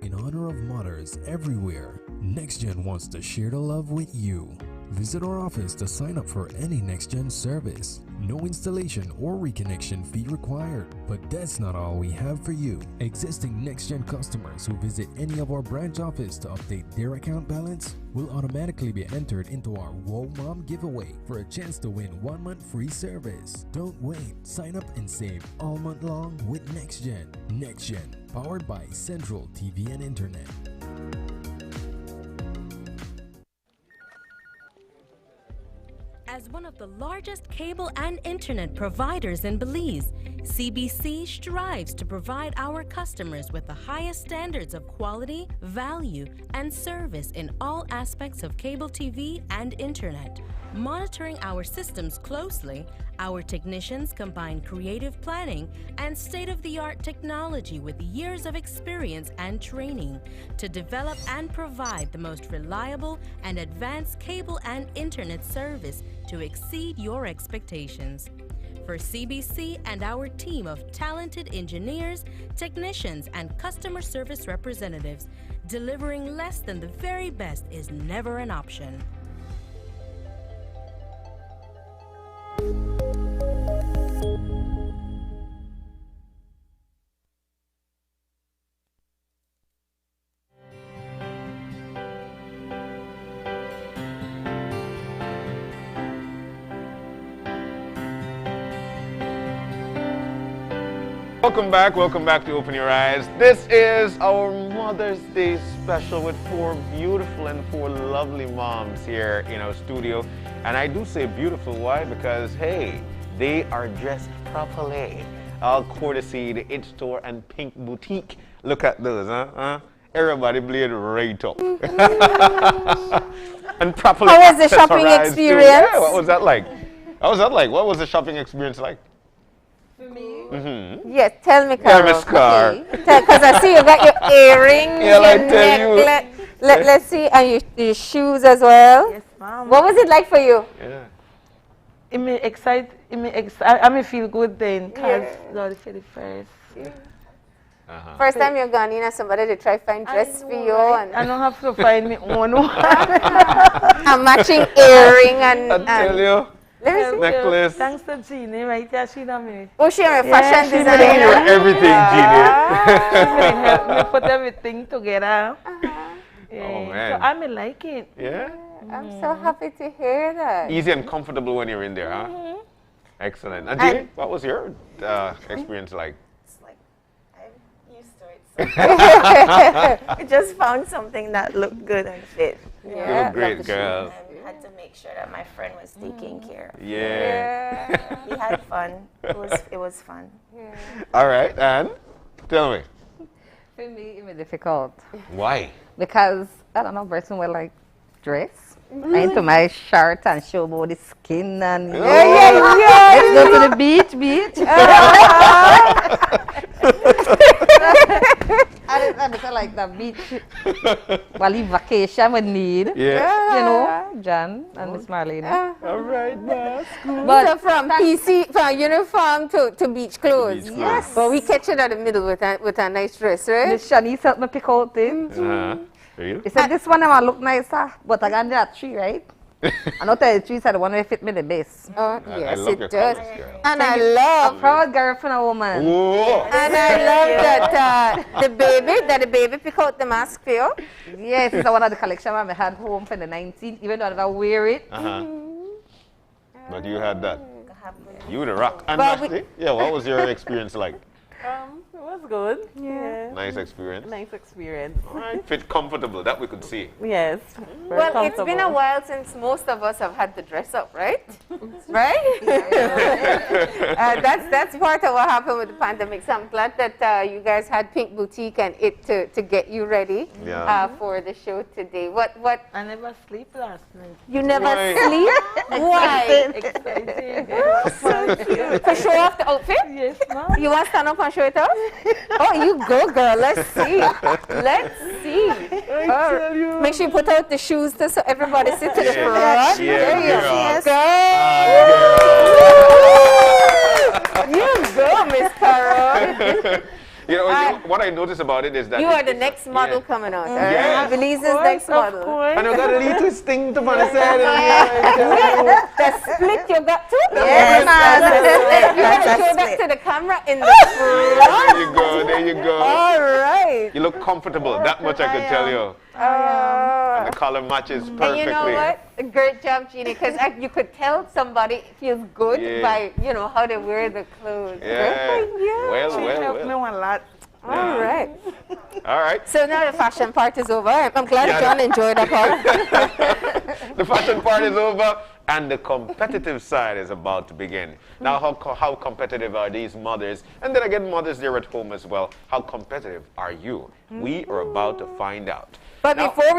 In honor of mothers everywhere, NextGen wants to share the love with you. Visit our office to sign up for any NextGen service. No installation or reconnection fee required. But that's not all we have for you. Existing NextGen customers who visit any of our branch office to update their account balance will automatically be entered into our Whoa Mom giveaway for a chance to win 1 month free service. Don't wait. Sign up and save all month long with NextGen. NextGen, powered by Central TV and Internet. As one of the largest cable and internet providers in Belize, CBC strives to provide our customers with the highest standards of quality, value, and service in all aspects of cable TV and internet. Monitoring our systems closely, our technicians combine creative planning and state-of-the-art technology with years of experience and training to develop and provide the most reliable and advanced cable and internet service to exceed your expectations. For CBC and our team of talented engineers, technicians, and customer service representatives, delivering less than the very best is never an option. Welcome back to Open Your Eyes. This is our Mother's Day special with 4 beautiful and 4 lovely moms here in our studio. And I do say beautiful, why? Because, hey, they are dressed properly. All courtesy the It Store and Pink Boutique. Look at those, huh? Everybody blade right up. And properly How was the shopping accessorized too. experience? Yeah, what was that like? What was the shopping experience like? For me? Mm-hmm. Yes, tell me, Carol. Yeah, Miss Carr. Because I see you got your earrings, Yeah, your I tell you. necklace. Let's see, and your shoes as well. Yes, ma'am. What was it like for you? Yeah. It may excite, I may feel good then, because Lord, for the first. First time you're gone, you know, somebody to try find dress for you. Right? And I don't have to find me own one. a matching earring and... I tell you. Let me see. Necklace. Thanks to Jeannie, right? Yeah, she done me. Oh, she a fashion She designer. made you everything, She help me put everything together. Yeah. Oh, man. So I may like it. Yeah? I'm so happy to hear that. Easy and comfortable when you're in there, huh? Excellent. And Jeannie, what was your experience like? I'm used to it. So I just found something that looked good and fit. You look great, girl. I had to make sure that my friend was taken care of. Yeah. We had fun. It was fun. All right, and tell me. For me, it was difficult. Why? Because, I don't know, person will like dress. Into my shirt and show about the skin and let's go to the beach. I I better like the beach. While he vacation when need. Yeah. You know, John and Miss Marlene. All right, boss. But so from uniform to beach clothes. Beach clothes. Yes. But we catch it at the middle with a nice dress, right? Miss Shanice helped me pick out things. Really? He said, this one might look nicer, but I got that tree, right? I know the tree said the one that fit me the best. Oh, yes, love your it does. colors, girl. And I love a proud girl from a woman. Whoa. And I love that the baby pick out the mask for you. Yes, it's one of the collection I had home for the 19th, even though I never wear it. But you had that. You the rock. And But Ashley, yeah, what was your experience like? It was good. Yeah. Nice experience. Nice experience. All right, fit comfortable, that we could see. Yes. Well, it's been a while since most of us have had to dress up, right? Right? That's part of what happened with the pandemic. So I'm glad that you guys had Pink Boutique and it to get you ready for the show today. What? I never sleep last night. You never sleep? Why? Excited. So cute. To show off the outfit? Yes, ma'am. You want to stand up and show it off? Oh, you go, girl. Let's see. Let's see. tell you. Make sure you put out the shoes so everybody sit to the front. Yeah, there you girl. go. You go, Miss Carol. You know, what I noticed about it is that you are the next model coming out. Yes. Belize's next model. And you got a little sting to my side. The split you got to? Yes, man. You got to show that to the camera in the front. There you go, there you go. All right. You look comfortable, that much I could tell you. And the color matches perfectly. And you know what? Great job, Jeannie, because you could tell somebody feels good by, how they wear the clothes. Yeah. Well. She helped me a lot. All right. All right. So now the fashion part is over. I'm glad John enjoyed that part. The fashion part is over, and the competitive side is about to begin. Now, how competitive are these mothers? And then again, mothers there at home as well. How competitive are you? We are about to find out. But now, before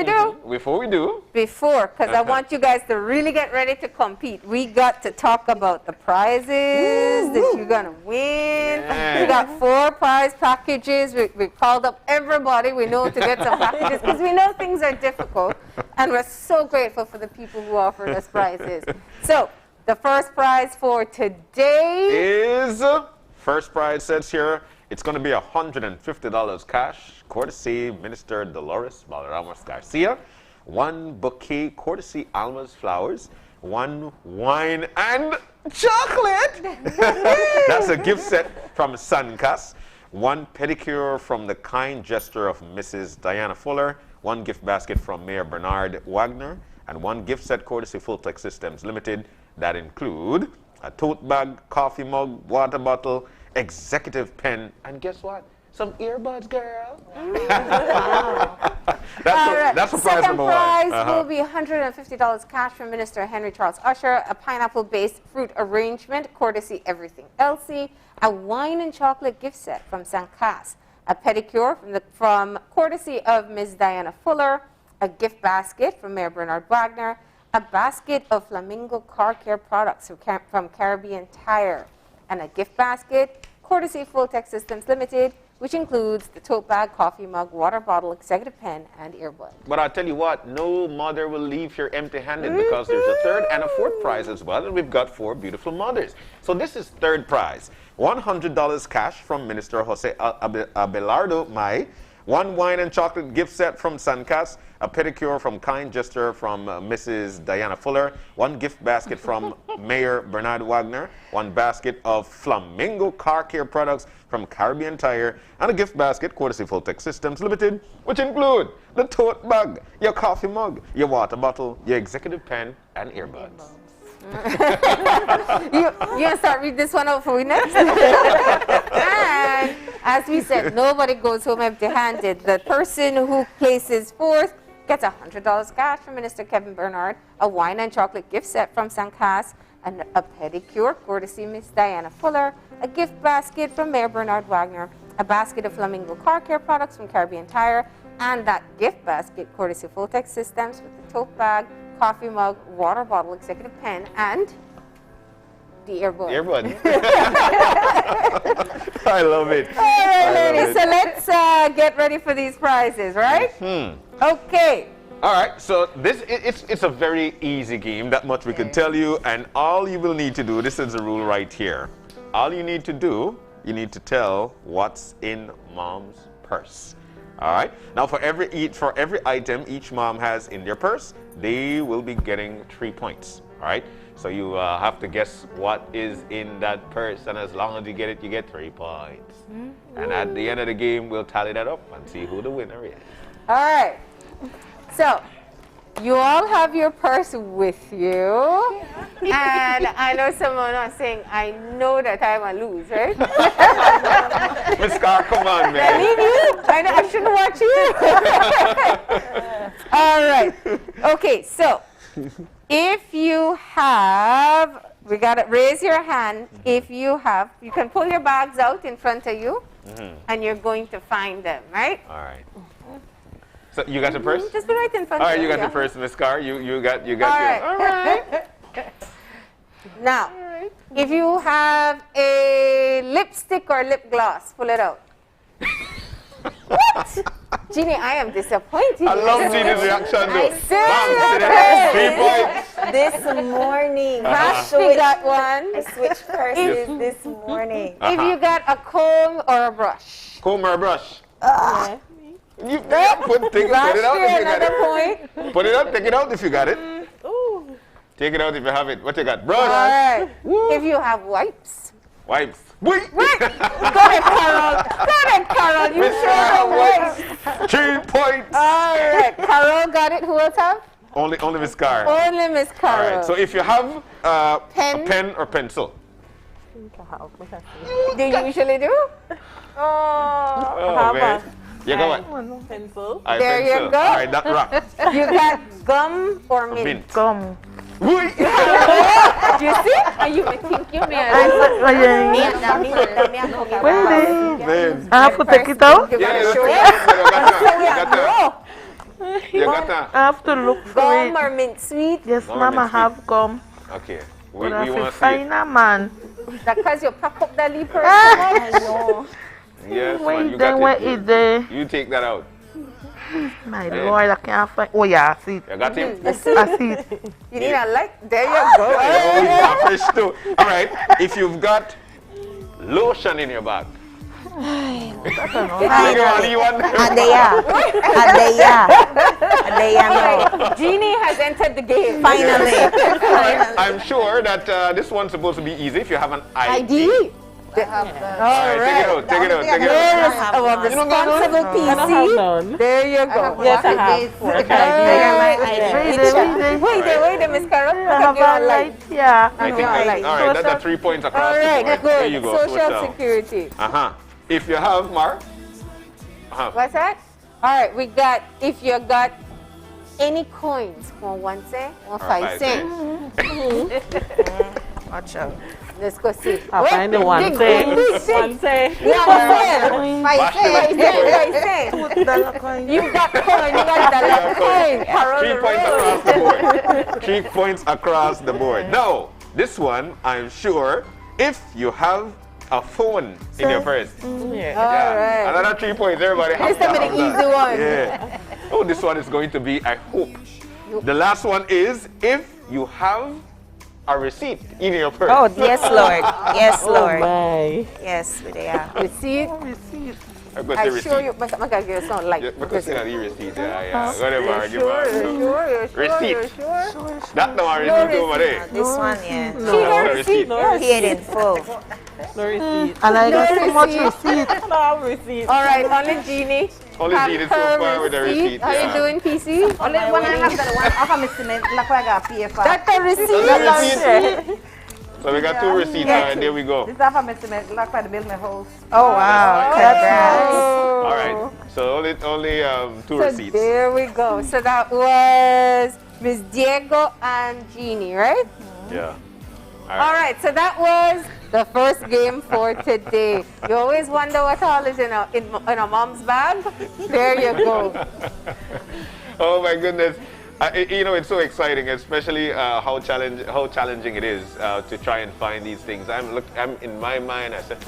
we do, because I want you guys to really get ready to compete, we got to talk about the prizes that you're going to win. Yeah. We got 4 prize packages. We called up everybody we know to get some packages because we know things are difficult. And we're so grateful for the people who offered us prizes. So, the first prize for today is, first prize says here, it's going to be $150 cash, courtesy Minister Dolores Balramos Garcia. 1 bouquet, courtesy Alma's Flowers. 1 wine and chocolate. That's a gift set from Suncast. 1 pedicure from the kind gesture of Mrs. Diana Fuller. 1 gift basket from Mayor Bernard Wagner. And 1 gift set courtesy Full Tech Systems Limited that include a tote bag, coffee mug, water bottle, executive pen, and guess what? Some earbuds, girl. That's prize Second number 1. prize will be $150 cash from Minister Henry Charles Usher, a pineapple-based fruit arrangement, courtesy Everything Elsie, a wine and chocolate gift set from Suncast, a pedicure from courtesy of Ms. Diana Fuller, a gift basket from Mayor Bernard Wagner, a basket of Flamingo car care products from Caribbean Tire, and a gift basket courtesy Full Tech Systems Limited, which includes the tote bag, coffee mug, water bottle, executive pen, and earbud. But I'll tell you what, no mother will leave here empty-handed because there's a 3rd and a 4th prize as well, and we've got 4 beautiful mothers. So this is 3rd prize, $100 cash from Minister Jose Abelardo May, 1 wine and chocolate gift set from Suncast, a pedicure from Kind Gesture from Mrs. Diana Fuller, 1 gift basket from Mayor Bernard Wagner, 1 basket of Flamingo car care products from Caribbean Tire, and a gift basket courtesy Full Tech Systems Limited, which include the tote bag, your coffee mug, your water bottle, your executive pen, and earbuds. You gonna start reading this one out for me next? And as we said, nobody goes home empty-handed. The person who places 4th gets $100 cash from Minister Kevin Bernard, a wine and chocolate gift set from Suncast, and a pedicure courtesy Miss Diana Fuller, a gift basket from Mayor Bernard Wagner, a basket of Flamingo car care products from Caribbean Tire, and that gift basket courtesy Full Tech Systems with the tote bag, coffee mug, water bottle, executive pen, and the earbud. I love it. All right, ladies. So let's get ready for these prizes, right? Okay. All right, so it's a very easy game. That much we can tell you, and all you will need to do. This is the rule right here. All you need to do, you need to tell what's in mom's purse. All right. Now, for every item each mom has in their purse, they will be getting 3 points. All right. So you have to guess what is in that purse, and as long as you get it, you get 3 points. And at the end of the game, we'll tally that up and see who the winner is. All right. So, you all have your purse with you. And I know someone was saying, I know that I'm a lose, right? Miss Carr, come on, man. I leave you. I shouldn't watch you. All right. Okay, so if you have, we got to raise your hand. If you have, you can pull your bags out in front of you, and you're going to find them, right? All right. So you got the purse? Just be right in front All of right, you. you got the purse, Miss Carr. You got All yours. right. All right. Now, if you have a lipstick or lip gloss, pull it out. What? Jeannie, I am disappointed. I love Jeannie's reaction though. I 3 points. This morning. Vashti got one. I switched purses this morning. If you got a comb or a brush. Comb or a brush? You put it out if you got another it. point. Put it out, take it out if you got it. Take it out if you have it. What you got? Brush. All right. If you have wipes. Wipes. Wait. Go ahead, Carol. Go ahead, Carol. You sure have wipes. 3 points. All right. Carol got it. Who else have? Only Miss Carr. Only Miss Carol. All right. So if you have a pen or pencil. Do you usually do? Oh, man. You got what? Pencil. There you go. All right, that rock. You got gum or mint? Mint. Gum. You see? And you may think you may. I have to take it out? You got that. I have to look for Gum it. or mint sweet? Yes, Mama, have gum. Okay. We But I want feel to see fine, it. man. That's because you pack up the lip or I know. Yes, Wait, man, you then got where it. is the... You take that out. My Yeah. Lord, I can't find... Oh, yeah, I see it. You got him? I see it. You need a light? There you go. Oh, yeah, fish too. All right. If you've got lotion in your bag. Jeannie has entered the game. Finally. I'm sure that this one's supposed to be easy if you have an ID. ID. All right, take it out. There's our responsible PC. There you go. Yes, I have. Wait, Miss Carol. I have a light, yeah. I think all right, that's 3 points across All the right, board. good. There you go. Switch Social down. Security. If you have, Mark. What's that? All right, we got, if you got any coins, 1 cent, 5 cent. Watch out. Let's go see. I'll find the 1 cent. 1 cent. Yeah, 5 cent. You got coin, you got dollar coin. 3 points across the board. 3 points across the board. Now, this one, I'm sure, if you have a phone in your purse. Alright. Another 3 points, everybody. This time the easy one. Yeah. Oh, this one is going to be, I hope. The last one is if you have a receipt in your purse. Oh, yes, Lord. Yes, Lord. My. Yes, we are. Receipt. I've got the I receipt. show you, but I'm going to give you some light. Yeah, because you got the receipt. Yeah. Whatever. Give You're her. Receipt. That no receipt over there. This one, yeah. No receipt. Paid in full. No receipt. And I got No too much receipt. receipt. No receipt. All right, only Jeannie. Only have Jeannie so her far with the receipt. How you doing, PC? Only one I have that one. How much cement? Like I got pay for. That's the receipt. So we got 2 receipts. All right, there we go. This is how much cement? Like I build my house. Oh, wow. Congrats. All right. So only 2 So receipts. there we go. So that was Miss Diego and Jeannie, right? Yeah. All right. So that was the first game for today. You always wonder what all is in a mom's bag. There you go. Oh my goodness. You know, it's so exciting, especially how challenging it is to try and find these things. I'm in my mind, I said,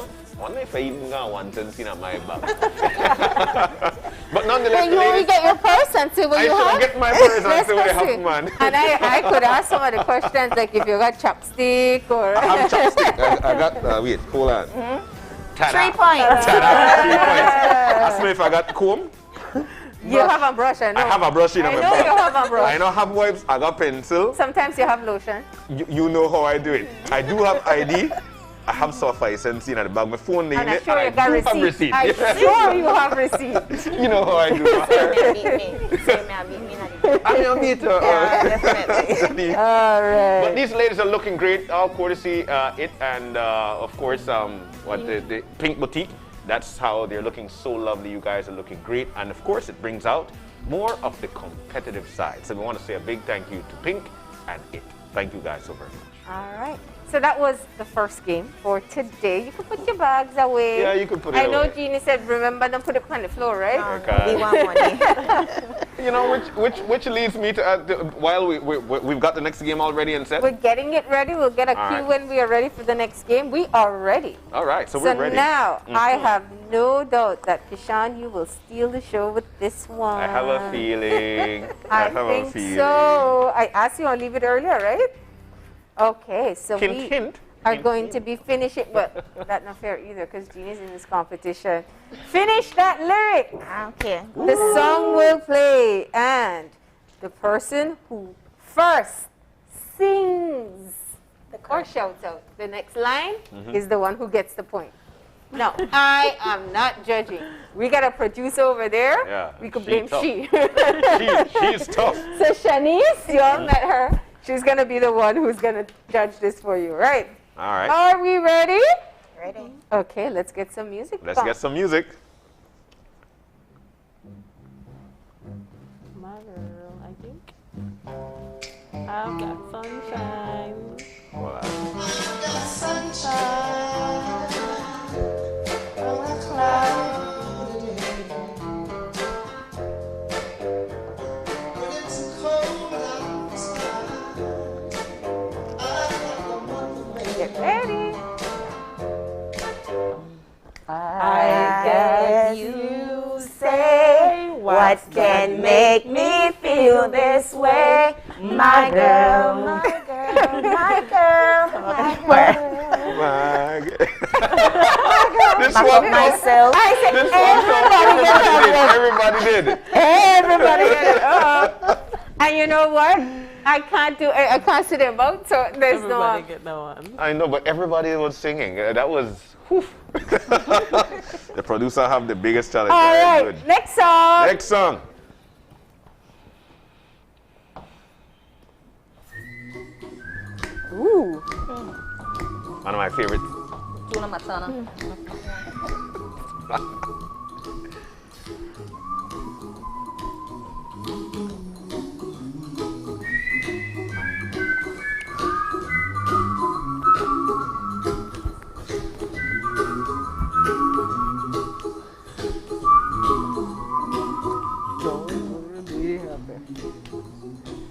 wonder if I even got one since in my bag. But nonetheless, Then you will ladies, get your purse and see what I you should have. get my purse and Let's see what I proceed. have, man. And I could ask some of the questions, like if you got chopstick or... I have chopstick. I got, wait, hold on. Ta-da. 3 points. Ta-da, 3 points. Ask me if I got comb. You have a brush, I know. I have a brush in my I know bag. you have a brush. I don't have wipes, I got pencil. Sometimes you have lotion. You know how I do it. I do have ID. I have suffice and in the bag. My phone name And I'm it, sure you and got I do have receipt. receipt. I'm sure you have receipt. You know how I do I'm your meter. Definitely. All right. But these ladies are looking great, all courtesy it and of course the Pink Boutique. That's how they're looking so lovely. You guys are looking great, and of course it brings out more of the competitive side. So we want to say a big thank you to Pink and it. Thank you guys so very much. All right. So that was the first game for today. You can put your bags away. Yeah, you can put it I know away. Jeannie said, remember, don't put it on the floor, right? Okay. We want money. You know, which leads me to while we've got the next game already and set. We're getting it ready. We'll get a All cue right. when we are ready for the next game. We are ready. All right, so we're ready. Now, Mhm. I have no doubt that Kishan, you will steal the show with this one. I have a feeling. I have think a feeling. so. I asked you to leave it earlier, right? Okay, so Hint, we hint. are going to be finishing, but that's not fair either because Jeannie's in this competition. Finish that lyric. Okay. The song will play, and the person who first sings or shouts out the next line Mhm. is the one who gets the point. No, I am not judging. We got a producer over there. Yeah, We could she blame tough. she. She's tough. So Shanice, you all met her. She's gonna be the one who's gonna judge this for you, right? All right. Are we ready? Ready. Okay, let's get some music. Let's get some music. My girl, I think. I've got sunshine. Get ready. I guess you say what can make me feel this way, my girl, my girl, my girl, my girl. This Back one, up myself. I said this everybody one, everybody did. Everybody get it. And you know what? I can't sit them both, so there's Everybody no. get that one. I know, but everybody was singing. That was. Whew. The producer have the biggest challenge. All Very right, good. next song. Next song. Ooh. One of my favorites. Tuna Matana.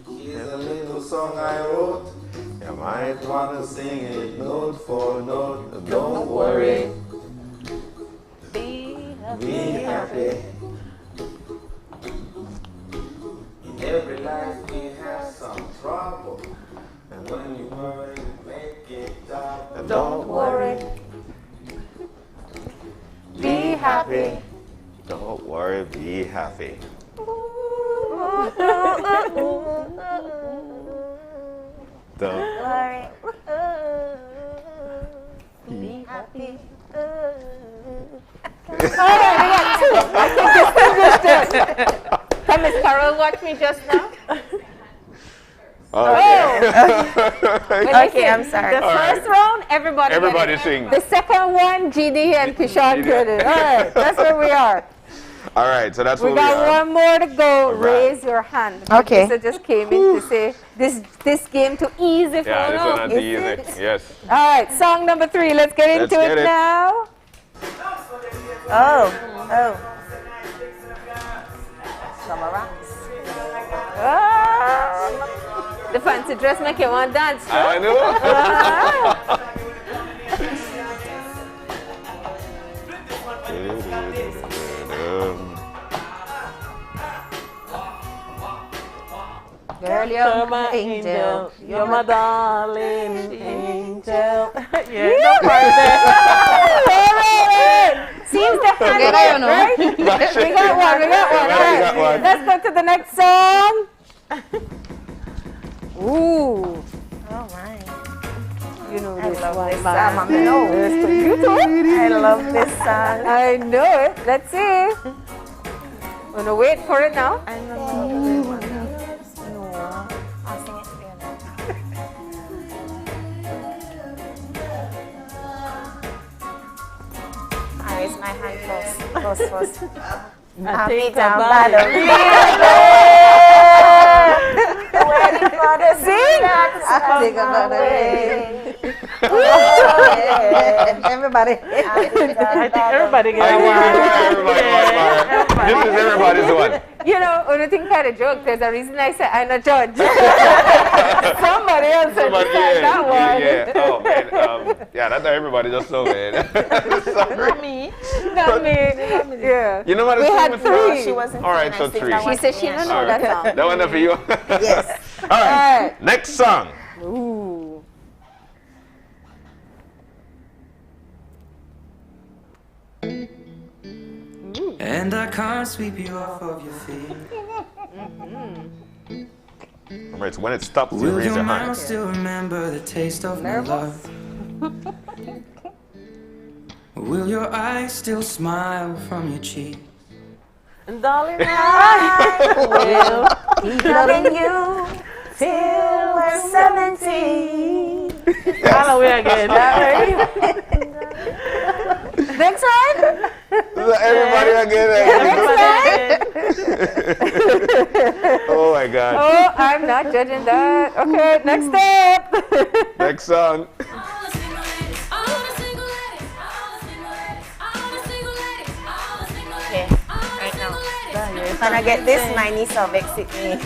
Here's a little song I wrote. You might want to sing it note for note. Don't worry. Be happy. In every life we have some trouble. And when you worry, make it double. Don't worry. Be happy. Don't worry, be happy. Don't worry. Be happy. Come, Miss Carol, watch me just now. Okay, I'm sorry. The first round, everybody Everybody get it. sing. The second one, GD and Kishan get it. All right, that's where we are. All right, so that's We what we got are. one more to go. right. Raise your hand. The Okay. producer just came in to say this game too easy for Yeah, this you. one not Is easy. it? Yes. All right, song number 3. Let's get into Let's get it it. now. Oh. The fancy dress make you want to dance. I know. Girl, you're my angel. You're my darling angel. Yeah, no part there. Seems the hand Get it, you know. right? We got one. All right. Let's go to the next song. Ooh. Oh my. You know I this love one, this man. song. I know. You too? I love this song. I know it. Let's see. Wanna wait for it now? I know. No. I'll sing it for you now. I raise my hand close. Happy down by the river. Waiting for the sea. I think about the rain. Everybody. I think everybody gets This is everybody's one. You know, when you think kind of joke, there's a reason I say I'm a judge. Somebody else had to say that one. Yeah. Oh man. Yeah, that's how everybody just so man. Not me. Yeah. You know what? We had three. She wasn't. All right, so three. She said she don't know All right. that song. That one for you. Yes. All right. Next song. Ooh. And I can't sweep you off of your feet. Remember, it's when it stops, you Will raise your your mouth hand. still remember the taste of my love? Will your eyes still smile from your cheek? And darling, I will keep loving you till we're 70. Halloween again. Next one. Everybody again. Oh my God. Oh, I'm not judging that. Okay, next step. Next song. Okay, right now. When I get this, my niece will exit me.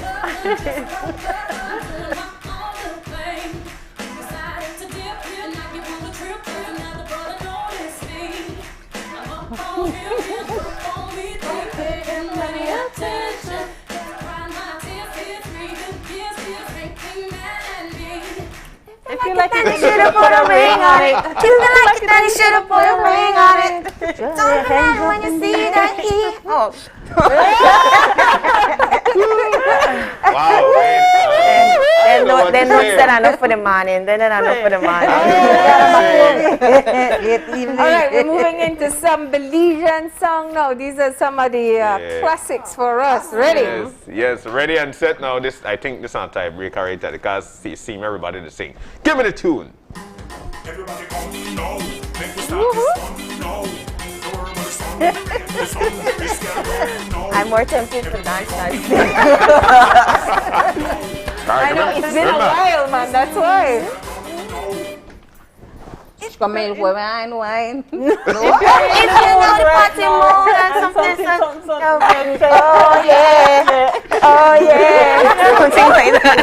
I feel like Daddy should have put a ring on it. You like it, Daddy should have put a ring on it. Don't matter when you see that he. Oh. Wow. Then don't set enough for the morning. Then enough for the morning. All right, we're moving into some Belizean song now. These are some of the classics for us. Ready? Yes, ready and set now. This, I think this is not tiebreaker right there because it seems everybody to sing. Give me the tune. Everybody come now. Make we start this one now. I'm more tempted to dance than sing. I know, it's been a while, man. That's why. Come in with wine. If you know the party mood and something. Oh yeah. Something like that.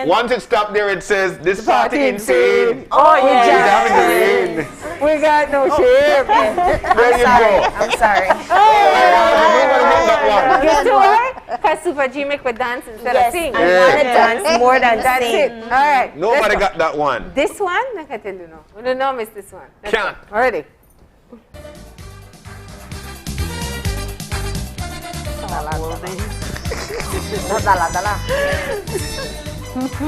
Once it stopped there, it says, this party insane. Oh yeah. We got no shame. There you go. I'm sorry. Guess what? Because Super G make we dance instead of sing. I want to dance more than That's sing. it. All right. Nobody got that one. This one? I can tell you no. We don't know miss this one. Can't. Already.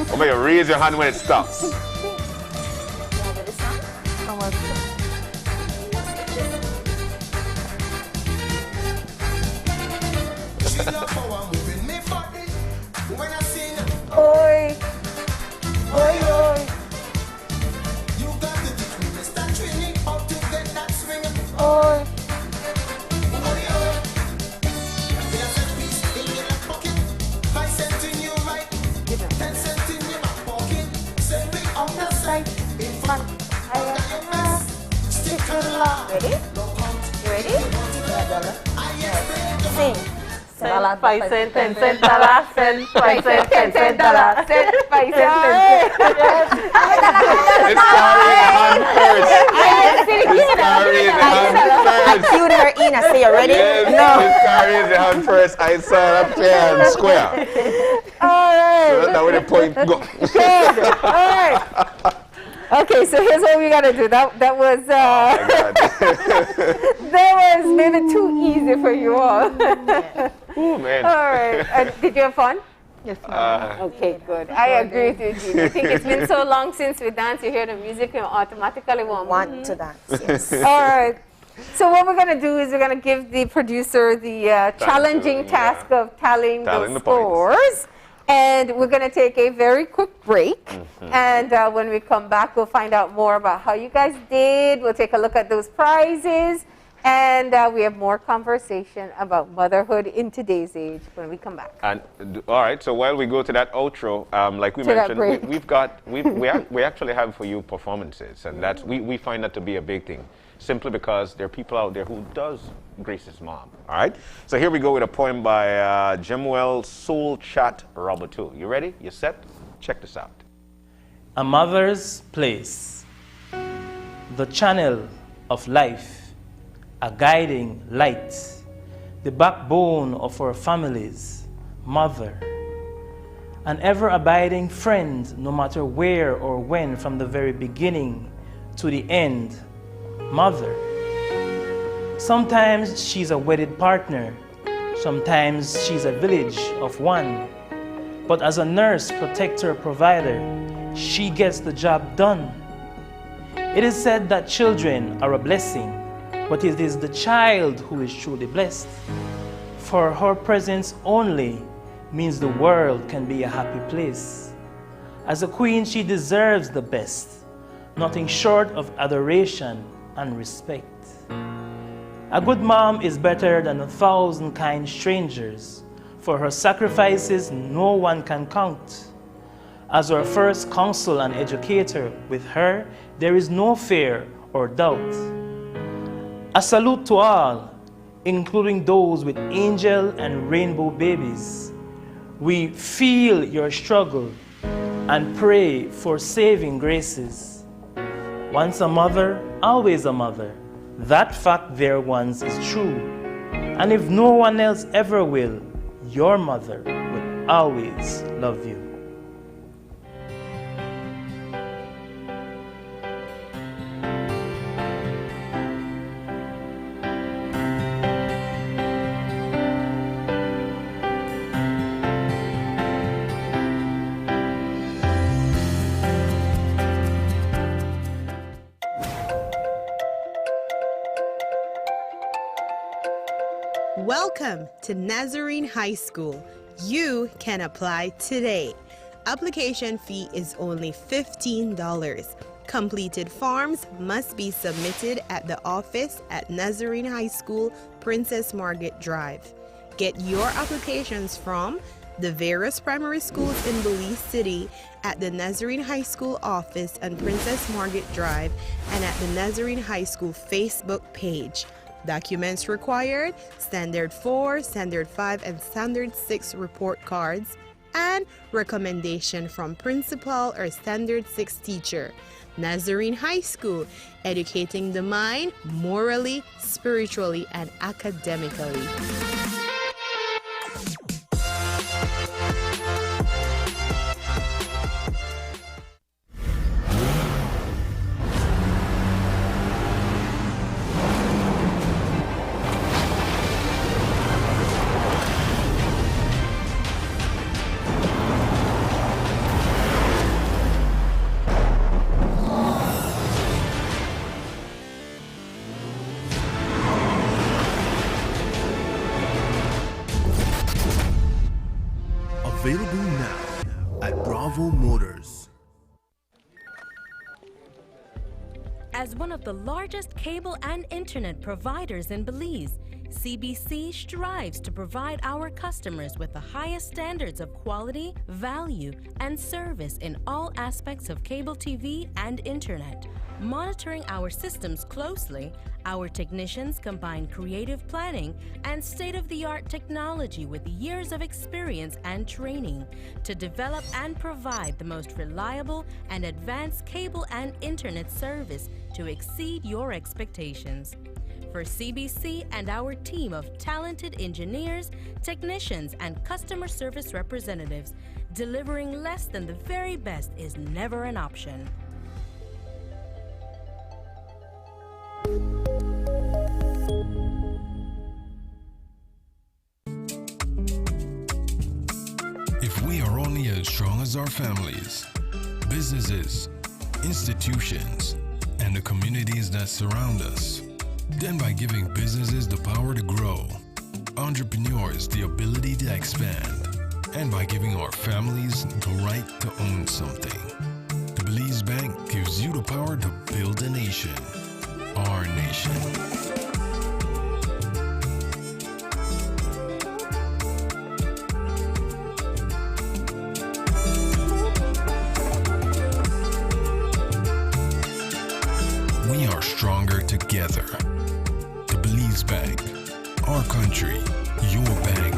Come here, raise your hand when it stops. Oi. Oi, oi. Oi. Ready? You ready? Sing. cent, 5 cent, 10 cent, dollar, cent, 5 cent, 10 cent, dollar, cent, 5 cent, 10 cent. It's Carrie the hand first. It's Carrie the hand I first. cued her in. I say, you ready? Yes, it's Carrie the hand first. I saw it up there and square. All right. So that's where the point go. Good. All right. Okay, so here's what we gotta do. That was that was maybe too easy for you all. Oh man. All right. Did you have fun? Yes, Okay, good. I agree with you, Jean. I think it's been so long since we danced. You hear the music, you automatically want to dance. Yes. All right. So what we're going to do is we're going to give the producer the challenging task of tallying Tallying the the points. scores. And we're going to take a very quick break. And when we come back, we'll find out more about how you guys did. We'll take a look at those prizes. And we have more conversation about motherhood in today's age when we come back. And all right, so while we go to that outro, like we To that mentioned, break. we actually have for you performances, and that's we find that to be a big thing, simply because there are people out there who does Grace's mom. All right, so here we go with a poem by Jemuel Soul Chat Robert 2. You ready? You set? Check this out. A mother's place, the channel of life, a guiding light, the backbone of our families, mother, an ever-abiding friend no matter where or when, from the very beginning to the end, mother. Sometimes she's a wedded partner, sometimes she's a village of one, but as a nurse, protector, provider, she gets the job done. It is said that children are a blessing, but it is the child who is truly blessed. For her presence only means the world can be a happy place. As a queen, she deserves the best, nothing short of adoration and respect. A good mom is better than 1,000 kind strangers. For her sacrifices, no one can count. As our first counsel and educator, with her, there is no fear or doubt. A salute to all, including those with angel and rainbow babies. We feel your struggle and pray for saving graces. Once a mother, always a mother. That fact there once is true. And if no one else ever will, your mother will always love you. Welcome to Nazarene High School. You can apply today. Application fee is only $15. Completed forms must be submitted at the office at Nazarene High School, Princess Margaret Drive. Get your applications from the various primary schools in Belize City, at the Nazarene High School office on Princess Margaret Drive, and at the Nazarene High School Facebook page. Documents required: Standard 4, Standard 5, and Standard 6 report cards, and recommendation from principal or Standard 6 teacher. Nazarene High School, educating the mind morally, spiritually, and academically. Available now at Bravo Motors. As one of the largest cable and internet providers in Belize, CBC strives to provide our customers with the highest standards of quality, value, and service in all aspects of cable TV and internet. Monitoring our systems closely, our technicians combine creative planning and state-of-the-art technology with years of experience and training to develop and provide the most reliable and advanced cable and internet service to exceed your expectations. For CBC and our team of talented engineers, technicians, and customer service representatives, delivering less than the very best is never an option. If we are only as strong as our families, businesses, institutions, and the communities that surround us, then by giving businesses the power to grow, entrepreneurs the ability to expand, and by giving our families the right to own something, the Belize Bank gives you the power to build a nation, our nation. We are stronger together. The Belize Bank, our country, your bank.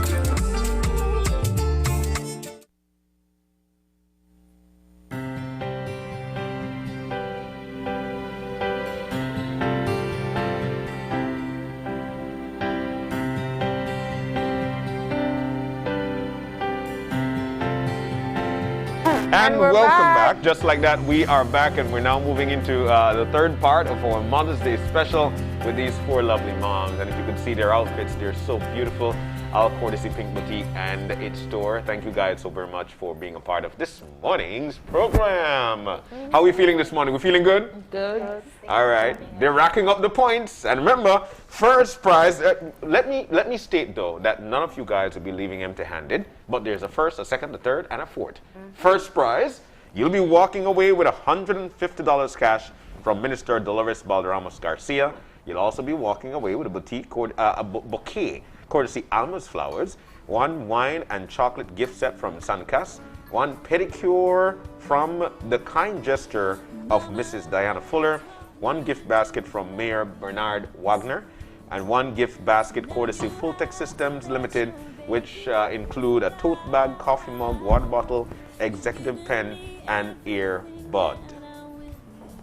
And welcome back. Just like that, we are back, and we're now moving into the third part of our Mother's Day special with these four lovely moms. And if you could see their outfits, they're so beautiful. All courtesy Pink Boutique and its store. Thank you guys so very much for being a part of this morning's program. How are we feeling this morning? We feeling good? Good. All right. They're racking up the points. And remember, first prize. Let me state though that none of you guys will be leaving empty-handed. But there's a first, a second, a third, and a fourth. First prize, you'll be walking away with $150 cash from Minister Dolores Balderramos Garcia. You'll also be walking away with a bouquet courtesy Alma's Flowers, one wine and chocolate gift set from Suncast, one pedicure from the kind gesture of Mrs. Diana Fuller, one gift basket from Mayor Bernard Wagner, and one gift basket courtesy Fulltech Systems Limited, which include a tote bag, coffee mug, water bottle, executive pen, and earbud.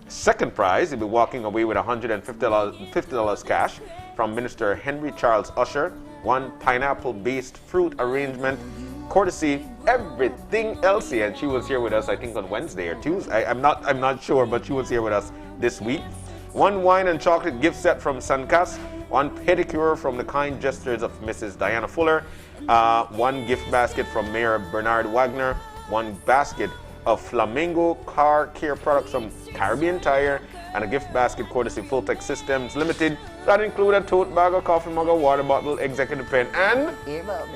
Second prize, you'll be walking away with $150 cash from Minister Henry Charles Usher, one pineapple-based fruit arrangement, courtesy Everything Elsie, and she was here with us, I think, on Wednesday or Tuesday. I'm not sure, but she was here with us this week. One wine and chocolate gift set from Suncast, one pedicure from the kind gestures of Mrs. Diana Fuller, one gift basket from Mayor Bernard Wagner, one basket of Flamingo car care products from Caribbean Tire, and a gift basket courtesy Fulltech Systems Limited that include a tote bag, a coffee mug, a water bottle, executive pen, and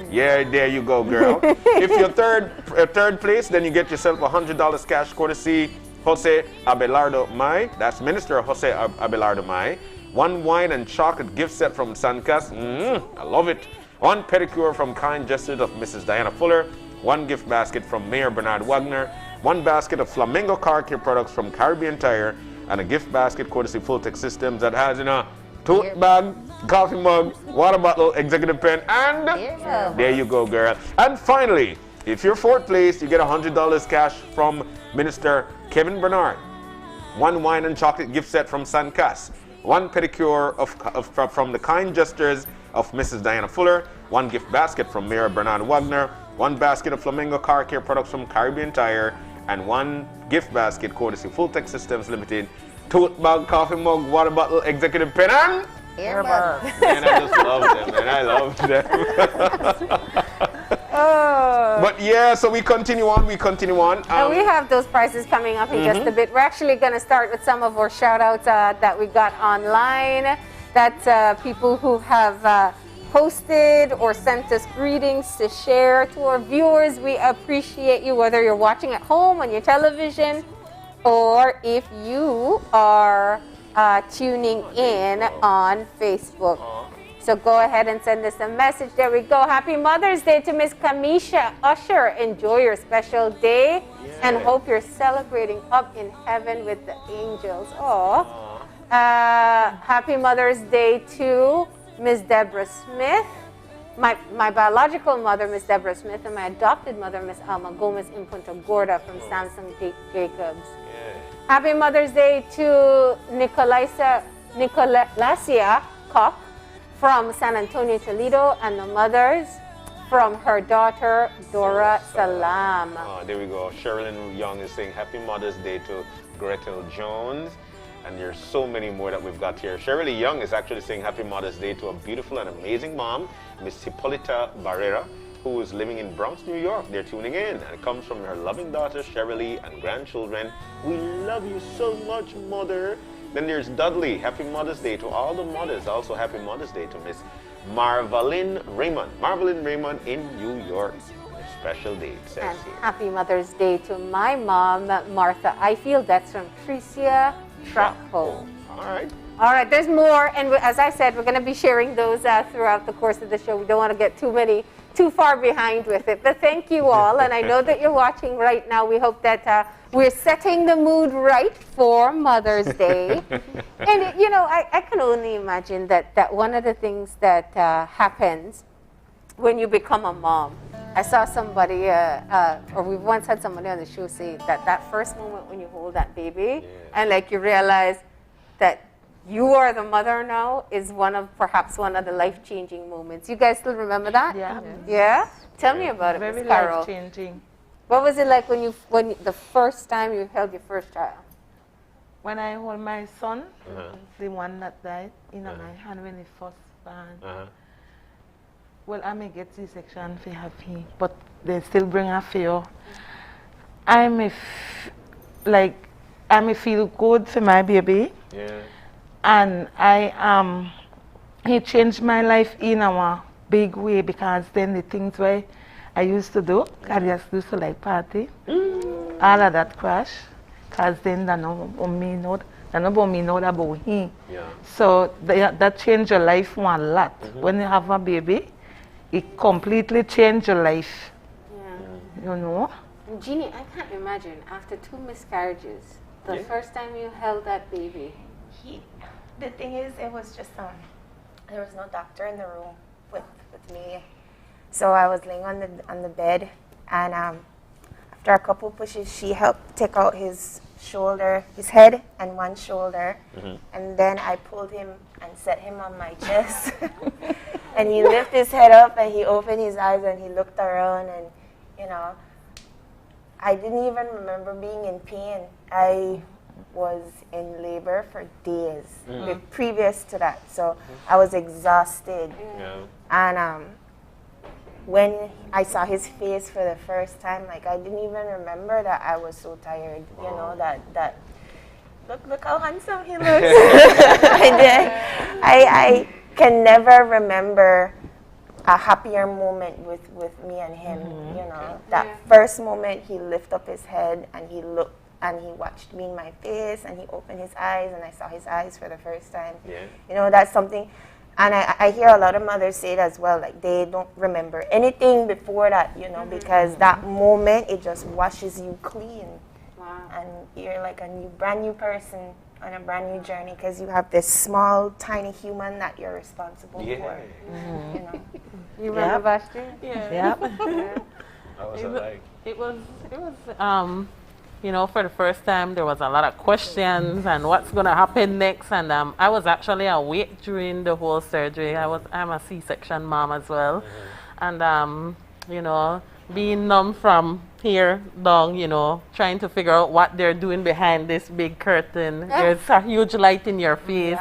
yeah, there you go, girl. If you're third place, then you get yourself $100 cash courtesy Jose Abelardo May. That's Minister Jose Abelardo May. One wine and chocolate gift set from Suncast. I love it. One pedicure from kind gestures of Mrs. Diana Fuller. One gift basket from Mayor Bernard Wagner. One basket of Flamingo car care products from Caribbean Tire, and a gift basket courtesy Fulltech Systems that has a tote bag, coffee mug, water bottle, executive pen, and there you go, girl. And finally, if you're fourth place, you get $100 cash from Minister Kevin Bernard. One wine and chocolate gift set from Suncast. One pedicure from the kind gestures of Mrs. Diana Fuller. One gift basket from Mayor Bernard Wagner. One basket of Flamingo car care products from Caribbean Tire, and one gift basket courtesy Fulltech Systems Limited, tote bag, coffee mug, water bottle, executive pen, and earbud. Man, I just love them, man. I love them. But yeah, so we continue on. And we have those prizes coming up in just a bit. We're actually going to start with some of our shout outs that we got online, that people who have posted or sent us greetings to share to our viewers. We appreciate you, whether you're watching at home on your television or if you are tuning in on Facebook. So go ahead and send us a message. There we go. Happy Mother's Day to Miss Kamisha Usher. Enjoy your special day and hope you're celebrating up in heaven with the angels. Oh, happy Mother's Day to Miss Deborah Smith. My biological mother, Miss Deborah Smith, and my adopted mother, Miss Alma Gomez in Punta Gorda from Samson Jacobs. Happy Mother's Day to Nicolasia Koch from San Antonio, Toledo, and the mothers from her daughter, Dora Salam. There we go. Sherilyn Young is saying Happy Mother's Day to Gretel Jones. And there's so many more that we've got here. Shirley Young is actually saying Happy Mother's Day to a beautiful and amazing mom, Miss Hippolyta Barrera, who is living in Bronx, New York. They're tuning in, and it comes from her loving daughter, Shirley, and grandchildren. We love you so much, Mother. Then there's Dudley. Happy Mother's Day to all the mothers. Also, Happy Mother's Day to Miss Marvelyn Raymond. Marvelyn Raymond in New York. Special day, it says here. Happy Mother's Day to my mom, Martha Ifield. That's from Tricia Trapo. All right. All right, there's more. And as I said, we're going to be sharing those throughout the course of the show. We don't want to get too far behind with it. But thank you all. And I know that you're watching right now. We hope that we're setting the mood right for Mother's Day. And, you know, I can only imagine that one of the things that happens when you become a mom, I saw somebody, or we once had somebody on the show say that first moment when you hold that baby and like you realize that you are the mother now is perhaps one of the life-changing moments. You guys still remember that? Yeah. Yeah? Tell me about it, Very Ms. Carol. life-changing. What was it like when the first time you held your first child? When I hold my son, the one that died, my hand when he first born. Well, I may get C-section for happy, but they still bring a fear. I may feel good for my baby. Yeah. And he changed my life in a big way because then the things where I used to do, I just used to like party, all of that crash, because then they know about me, not about him. Yeah. So that changed your life one lot. When you have a baby, it completely changed your life. Yeah. You know? And Jeannie, I can't imagine after 2 miscarriages, the first time you held that baby. The thing is, it was just there was no doctor in the room with me, so I was laying on the bed, and after a couple pushes, she helped take out his head and one shoulder, and then I pulled him and set him on my chest, and he lifted his head up and he opened his eyes and he looked around, and I didn't even remember being in pain. I was in labor for days previous to that, so I was exhausted. And when I saw his face for the first time, like I didn't even remember that I was so tired. You know that look how handsome he looks. I can never remember a happier moment with me and him. You know, that first moment he lifted up his head and he looked. And he watched me in my face, and he opened his eyes, and I saw his eyes for the first time. Yeah. You know, that's something, and I hear a lot of mothers say it as well, like they don't remember anything before that, you know, because that moment, it just washes you clean. Wow. And you're like a brand new person on a brand new journey, because you have this small, tiny human that you're responsible for. You know. You remember Vashti? Yeah. How was it like? It was you know, for the first time, there was a lot of questions and what's going to happen next. And I was actually awake during the whole surgery. I'm a C-section mom as well. And, you know, being numb from here down, you know, trying to figure out what they're doing behind this big curtain. There's a huge light in your face,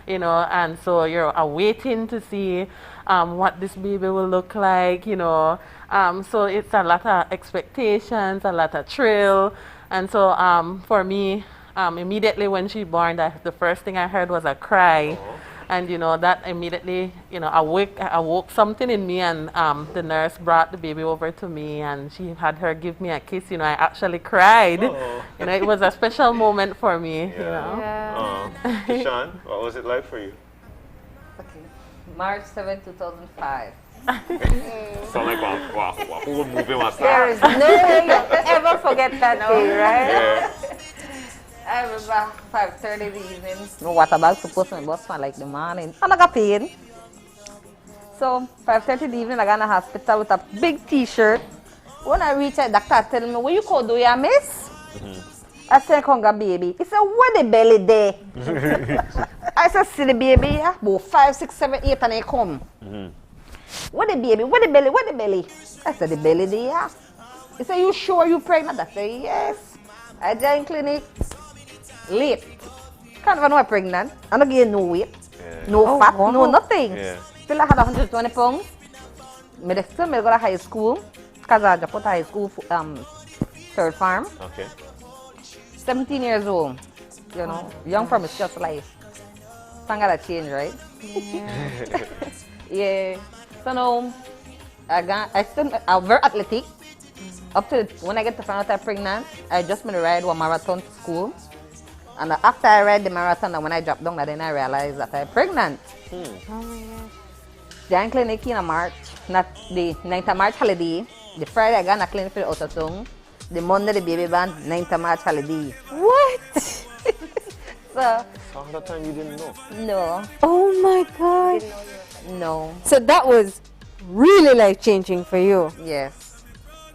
you know, and so you're waiting to see what this baby will look like, you know. So it's a lot of expectations, a lot of thrill. And so for me, immediately when she born, the first thing I heard was a cry. And, you know, that immediately, you know, awoke something in me, and the nurse brought the baby over to me, and she had her give me a kiss. You know, I actually cried. You know, it was a special moment for me, you know. Sean, what was it like for you? Okay. March 7, 2005. Sound like a whole movie was There is no way you ever forget that day, right? Yeah. I remember 5:30 in the evening. No water bag supposed to be bus for like the morning. I'm not pain. So 5:30 in the evening, I got in the hospital with a big T-shirt. When I reach the doctor tell me, what you call do ya, miss? I said, conga baby. He said, where the belly there? I said, see the baby, yeah? About 5, 6, 7, 8 and they come. Where the baby? Where the belly? Where the belly? I said, the belly there, yeah? He said, you sure you pregnant? I said, yes. I joined clinic late. Can't even know I'm pregnant. I don't gain no weight, no fat, no nothing. Still I had 120 pounds. I still go to high school because I just put high school third farm. Okay. 17 years old, you know, young from is just life. Thank God I changed, right? Yeah. Yeah. So now, I'm very athletic. Up to when I get to find out I'm pregnant, I just made a ride one marathon to school. And after I ride the marathon, and when I dropped down, then I realized that I'm pregnant. Oh my gosh. Then clinic in March, not the 9th of March holiday. The Friday I got a clinic for the ultrasound. The Monday the baby born, 9th of March holiday. What? So that time you didn't know? No. Oh my gosh. No. So that was really life-changing for you. Yes.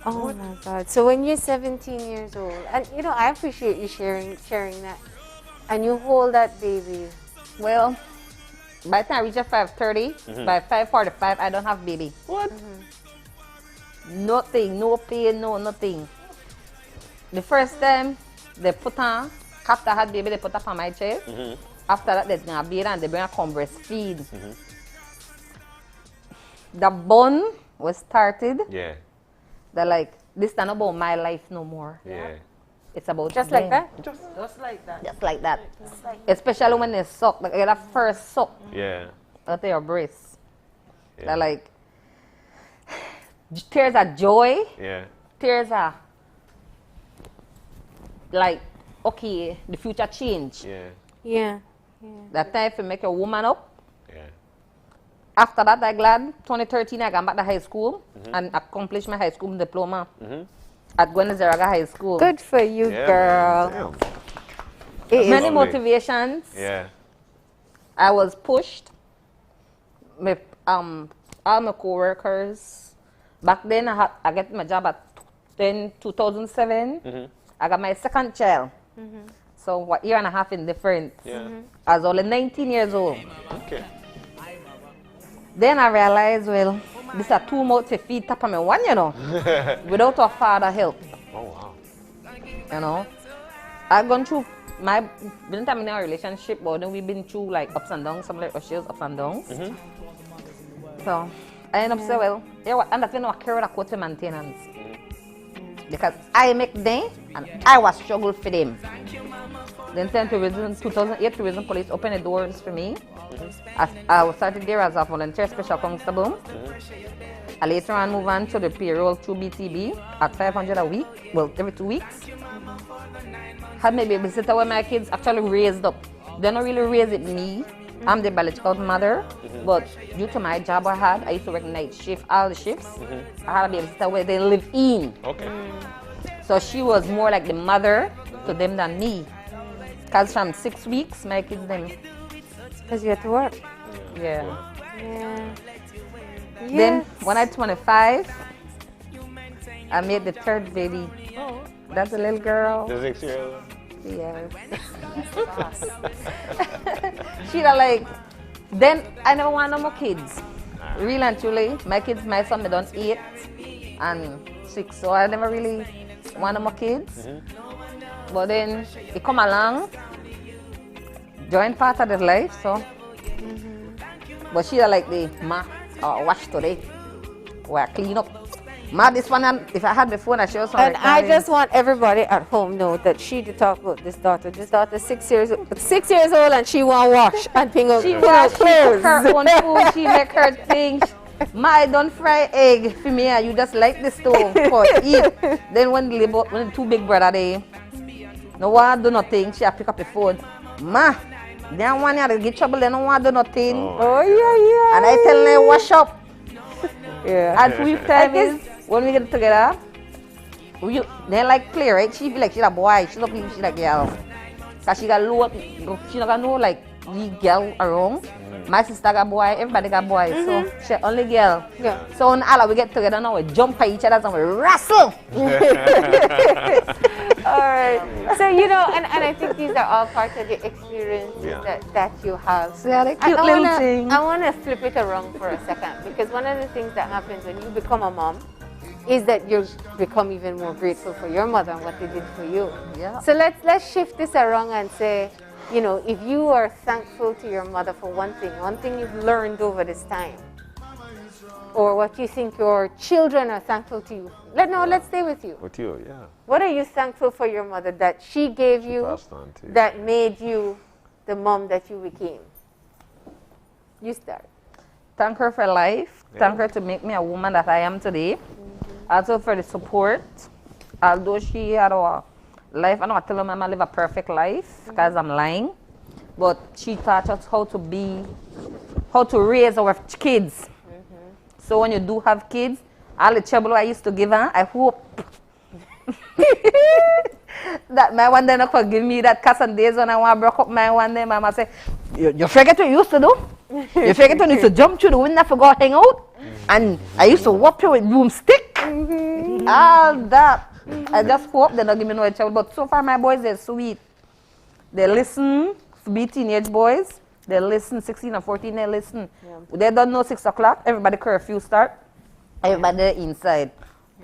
Oh my God. So when you're 17 years old, and you know, I appreciate you sharing that, and you hold that baby. Well, by the time I reach 5:30, by 5:45, I don't have baby. What? Nothing, no pain, no nothing. The first time they put on, after I had baby, they put up on my chest. After that, they bring a baby and they bring a come breastfeed. The bun was started. Yeah. They're like, this is not about my life no more. Yeah. It's about Just them. like that? Just like that. Just like that. Especially when they suck, like that first suck Yeah. out of your breast. They're like, tears of joy. Yeah. Tears of, like, okay, the future change. Yeah. Yeah. That time to make a woman up. Yeah. After that, I'm glad 2013 I got back to high school and accomplished my high school diploma at Gwenzeraga High School. Good for you, girl. Many motivations. Yeah. I was pushed. All my co-workers. Back then, I got my job at 2007. I got my second child. So what year and a half in difference. Yeah. I was only 19 years old. Okay. Then I realized, well, this is too much to feed top of me one, you know, without a father help. Oh, wow. You know, I've gone through we didn't have in a relationship, but then we've been through like ups and downs, some like issues, ups and downs. So I ended up saying, well, yeah, what, and that's when I carried a quota maintenance. Because I make them and I was struggle for them. Then 2008, Tourism Police opened the doors for me. I started there as a volunteer special constable. I later on moved on to the payroll through BTB at $500 a week, well, every 2 weeks. Had my babysitter where my kids actually raised up. They don't really raise it me. I'm the biological mother, but due to my job I used to work night shift, all the shifts. I had a babysitter where they live in. Okay. So she was more like the mother to them than me. Because from 6 weeks, my kids them. Because you had to work. Yeah. Yeah. Then when I was 25, I made the third baby. Oh. That's a little girl. The 6-year-old? Yes. She like, then I never want no more kids. Really and truly, my kids, my son, they done 8 and 6, so I never really want no more kids. But then it come along, joint part of the life, so. But she like the wash today, or clean up. Ma, this one, if I had the phone, I show some. And I just want everybody at home know that she did talk about this daughter. This daughter 6 years old, and she want wash and ping up. She wash, she cook her own food, she make her things. Ma, I don't fry egg for me, and you just like the stove for eat. Then when the two big brother they no one do nothing, she pick up the phone. Ma, They don't want you to get trouble, they don't want to do nothing. Oh, yeah. And I tell them, wash up. Yeah. And sweet time is when we get together, they like play, right? She feel like she's a boy, she don't feel she's like a girl. Because she got low, she not got no like the girl around. My sister got boy, everybody got boy, so she only girl. Yeah. So when all we get together now, we jump at each other and we wrestle. All right. So, you know, and I think these are all parts of the experience that you have. So, yeah, like cute little thing. I want to flip it around for a second, because one of the things that happens when you become a mom is that you become even more grateful for your mother and what they did for you. Yeah. So let's shift this around and say, you know, if you are thankful to your mother for one thing you've learned over this time, or what you think your children are thankful to you. Let's stay with you. With you, yeah. What are you thankful for your mother that she gave you that made you the mom that you became? You start. Thank her for life. Yeah. Thank her to make me a woman that I am today. Also for the support. Although she had a life, I don't tell her Mama live a perfect life because I'm lying. But she taught us how to raise our kids. So when you do have kids, all the trouble I used to give her, I hope that my one day not forgive me that cause some days when I want to break up my one day, Mama say, you forget what you used to do? You forget when you used to jump through the window for go hang out? And I used to whop you with broomstick? All that. I just hope they don't give me no trouble. But so far my boys, they're sweet. They listen, be teenage boys. They listen, 16 or 14, they listen. Yeah. They don't know 6 o'clock, everybody curfew start. Everybody inside.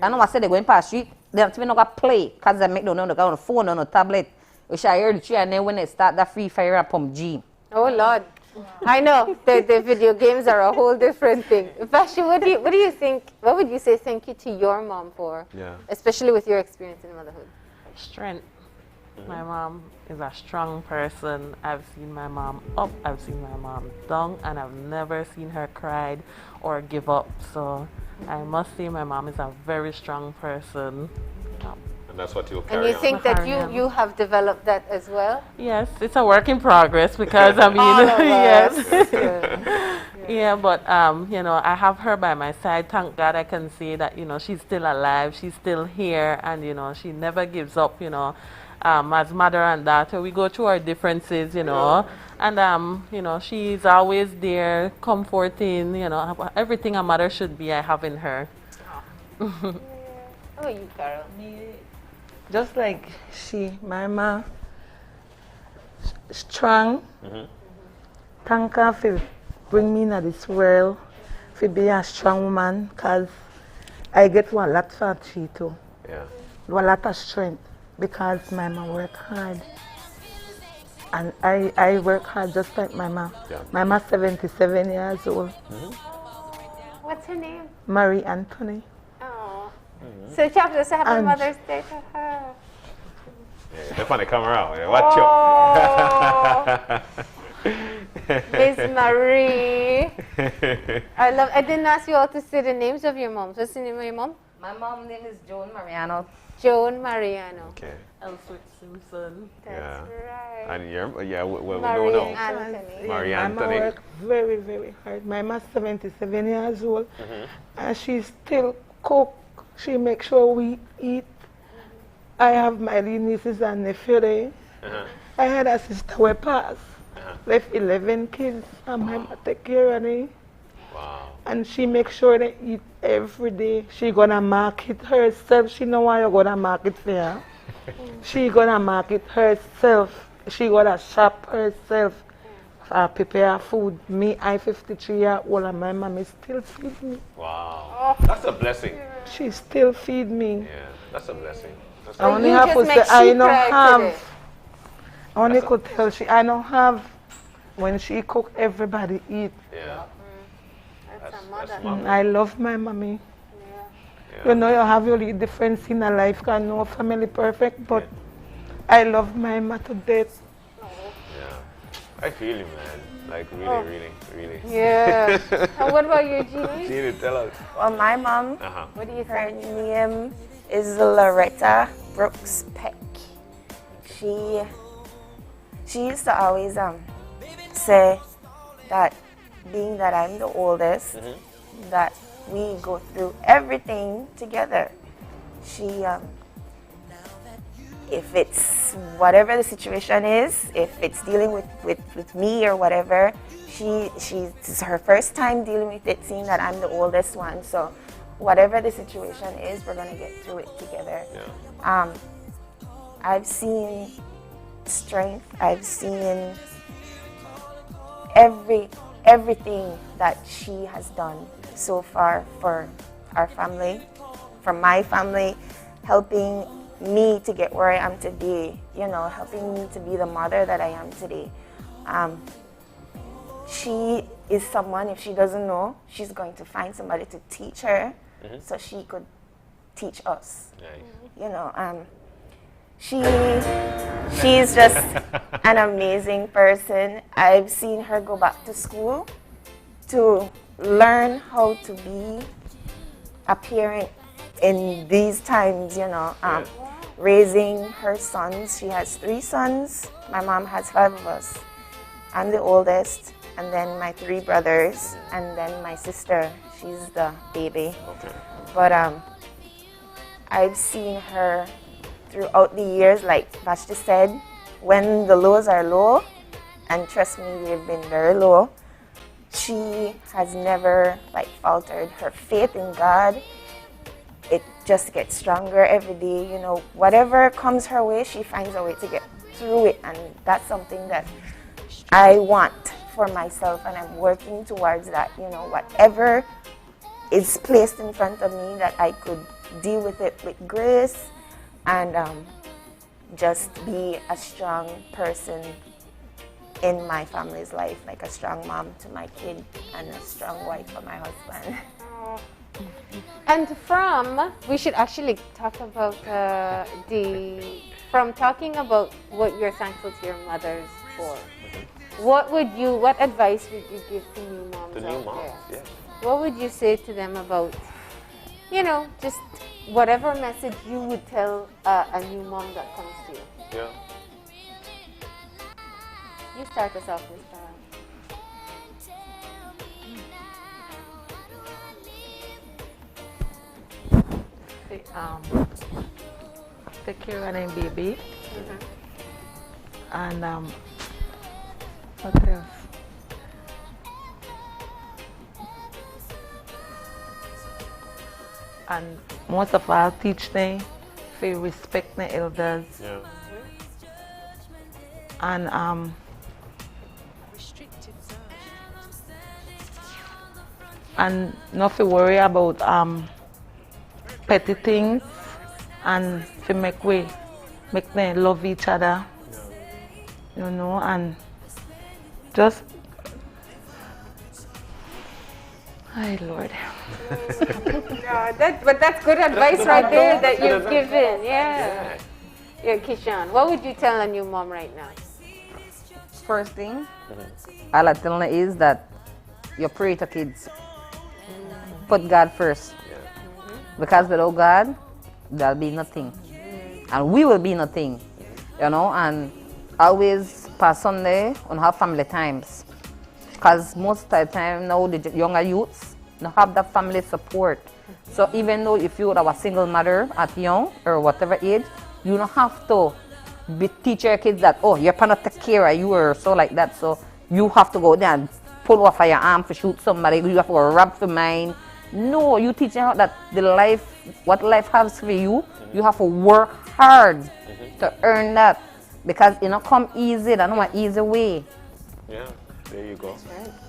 I know I said they're going past street, they don't even know how to play, because they make them know they got on the phone, on the tablet. Which I heard the tree, and then when they start that free fire and pump G. Oh, Lord. I know, the video games are a whole different thing. Vashi, what do you think, what would you say thank you to your mom for? Yeah. Especially with your experience in motherhood? Strength. My mom is a strong person. I've seen my mom up, I've seen my mom down, and I've never seen her cry or give up. So I must say my mom is a very strong person. And that's what you'll carry on. And you think that you have developed that as well? Yes, it's a work in progress because I mean, yes. Yeah, but you know, I have her by my side. Thank God I can say that, you know, she's still alive, she's still here, and you know, she never gives up, you know. As mother and daughter, we go through our differences, you know, and you know, she's always there, comforting, you know, everything a mother should be, I have in her. Oh, you, Carol. Just like my mom, strong. Thank her for bring me into this world, for be a strong woman, because I get a lot for she too. Yeah. A lot of strength. Because my mom worked hard, and I work hard just like my mom. Yeah. My mom's 77 years old. What's her name? Marie Anthony. Oh. So you have to say happy Mother's Day to her. Yeah, they're funny come around. Yeah, watch you. Miss Marie. I didn't ask you all to say the names of your moms. What's the name of your mom? My mom's name is Joan Mariano. Joan Mariano. Okay. Elswick Simpson. That's right. And we Marie know Anthony. Marie My Anthony. mom worked very, very hard. My mom's 77 years old, and she still cook. She makes sure we eat. I have my nieces and nephew there. I had a sister who passed. Left 11 kids, and my mom take care of them. Wow. And she makes sure they eat every day. She gonna market herself. She know why you gonna market for her. She gonna market herself. She gonna shop herself. Prepare food. Me, I 53 years old, and my mommy still feed me. Wow. That's a blessing. She still feed me. Yeah, that's a blessing. I only have to say I don't have. I only could tell she I don't have. When she cook, everybody eat. Yeah. I love my mommy. You know, you have your little difference in a life, because no family perfect, but I love my mama to death. Yeah, I feel you, man. Like really. Yeah. And what about you, Jeannie? Jeannie, tell us. Well, my mom, what do you her think? name is Loretta Brooks Peck. She used to always say that being that I'm the oldest, that we go through everything together. She, if it's whatever the situation is, if it's dealing with me or whatever, it's her first time dealing with it, seeing that I'm the oldest one. So whatever the situation is, we're gonna get through it together. Yeah. I've seen strength. I've seen everything that she has done so far for our family, for my family, helping me to get where I am today, you know, helping me to be the mother that I am today. She is someone, if she doesn't know, she's going to find somebody to teach her so she could teach us. Nice. You know, she's just an amazing person. I've seen her go back to school to learn how to be a parent in these times, you know, raising her sons. She has 3 sons. My mom has 5 of us. I'm the oldest, and then my 3 brothers, and then my sister. She's the baby. Okay. But I've seen her throughout the years, like Vashti said, when the lows are low, and trust me, they've been very low, she has never faltered. Her faith in God, it just gets stronger every day. You know, whatever comes her way, she finds a way to get through it, and that's something that I want for myself, and I'm working towards that. You know, whatever is placed in front of me, that I could deal with it with grace and just be a strong person in my family's life, like a strong mom to my kid and a strong wife for my husband. And we should actually talk about from talking about what you're thankful to your mothers for. What advice would you give to new moms out there? Yeah. What would you say to them about, you know, just whatever message you would tell a new mom that comes to you? Yeah. You start us off, Mr. Take care of them baby. And what else? And most of all, teach them to respect the elders. Yeah. And not to worry about petty things, and to make them love each other. You know, and just, hi Lord. But that's good advice right there that you've given. Yeah. Yeah, Kishan, what would you tell a new mom right now? First thing, all I tell her is that you pray to kids. Put God first. Because without God, there'll be nothing. And we will be nothing. You know, and always pass Sunday on have family times. Because most of the time now the younger youths don't have that family support. So even though if you are a single mother at young or whatever age, you don't have to teach your kids that, oh, you're gonna take care of you or so like that. So you have to go there and pull off of your arm to shoot somebody. You have to rub for mine. No, you teach them that what life has for you, you have to work hard to earn that. Because it don't come easy, that's not an easy way. Yeah, there you go.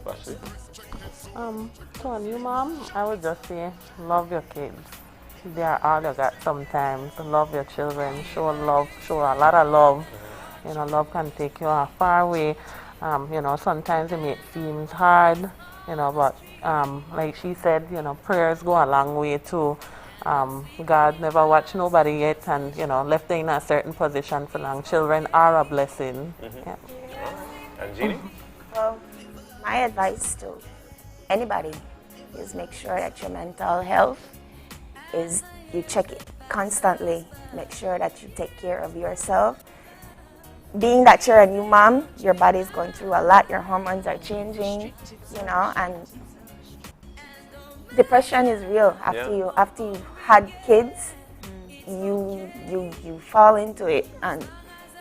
That's it. To a new mom, I would just say, love your kids. They are all you got sometimes. Love your children, show love, show a lot of love. You know, love can take you a far way. You know, sometimes it may seem hard, you know, but like she said, you know, prayers go a long way too. God never watched nobody yet, and you know, left them in a certain position for long. Children are a blessing. Yeah. And Jeannie? Well, my advice to anybody is make sure that your mental health is, you check it constantly. Make sure that you take care of yourself. being that you're a new mom, your body is going through a lot, your hormones are changing, you know, and depression is real. After you had kids, you fall into it, and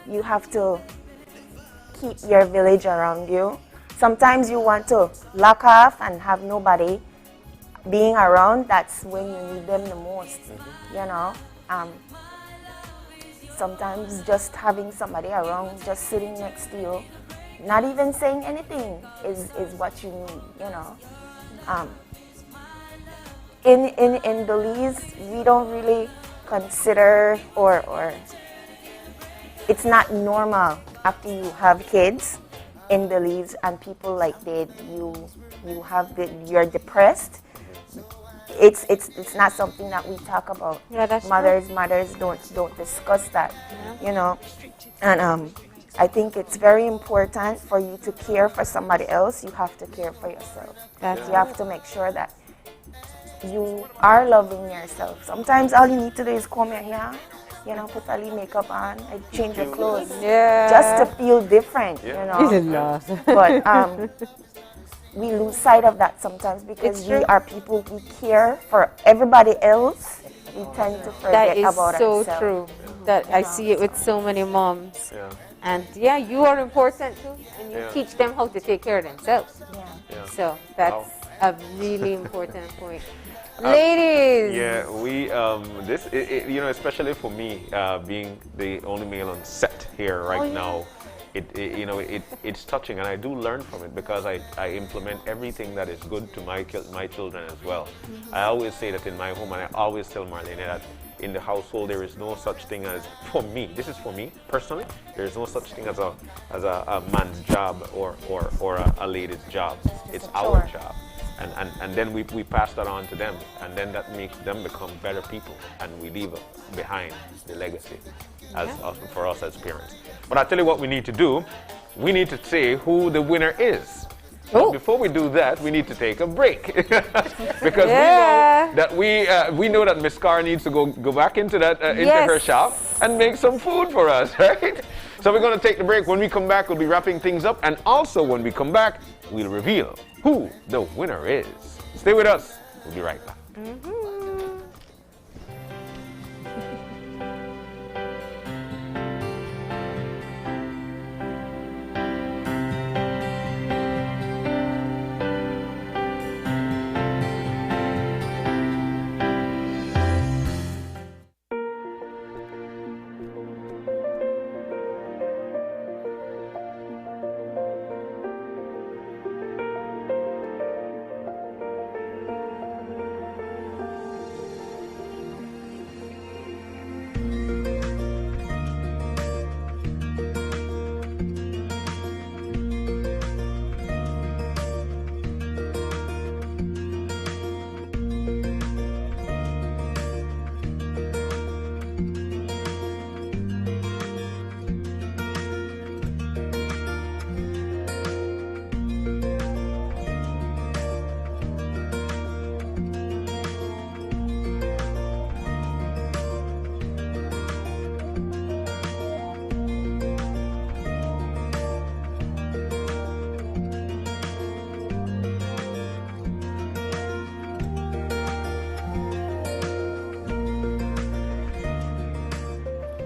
you have to keep your village around you. Sometimes you want to lock off and have nobody being around. That's when you need them the most, you know. Sometimes just having somebody around, just sitting next to you, not even saying anything is what you need, you know. In Belize, we don't really consider or it's not normal after you have kids in Belize and people like that you're depressed. It's not something that we talk about. Yeah, that's mothers don't discuss that, you know. And I think it's very important for you to care for somebody else. You have to care for yourself. You have to make sure that you are loving yourself. Sometimes all you need to do is comb your hair, you know, put a little makeup on, and change your clothes, just to feel different, you know. But we lose sight of that sometimes because we are people, we care for everybody else. We tend to forget about ourselves. That is so true. That I see it with so many moms. And you are important too, and you teach them how to take care of themselves. So that's a really important point. Ladies. Yeah, we you know, especially for me, being the only male on set here right now, you know, it's touching, and I do learn from it because I implement everything that is good to my children as well. I always say that in my home, and I always tell Marlene that in the household there is no such thing as, for me, this is for me personally, there is no such thing as a man's job or a lady's job. It's our job. And then we pass that on to them, and then that makes them become better people, and we leave behind the legacy for us as parents. But I tell you what we need to do. We need to say who the winner is. But before we do that, we need to take a break because we know that Miss Carr needs to go back into that into her shop and make some food for us, right? So we're going to take the break. When we come back, we'll be wrapping things up, and also when we come back, we'll reveal who the winner is. Stay with us. We'll be right back.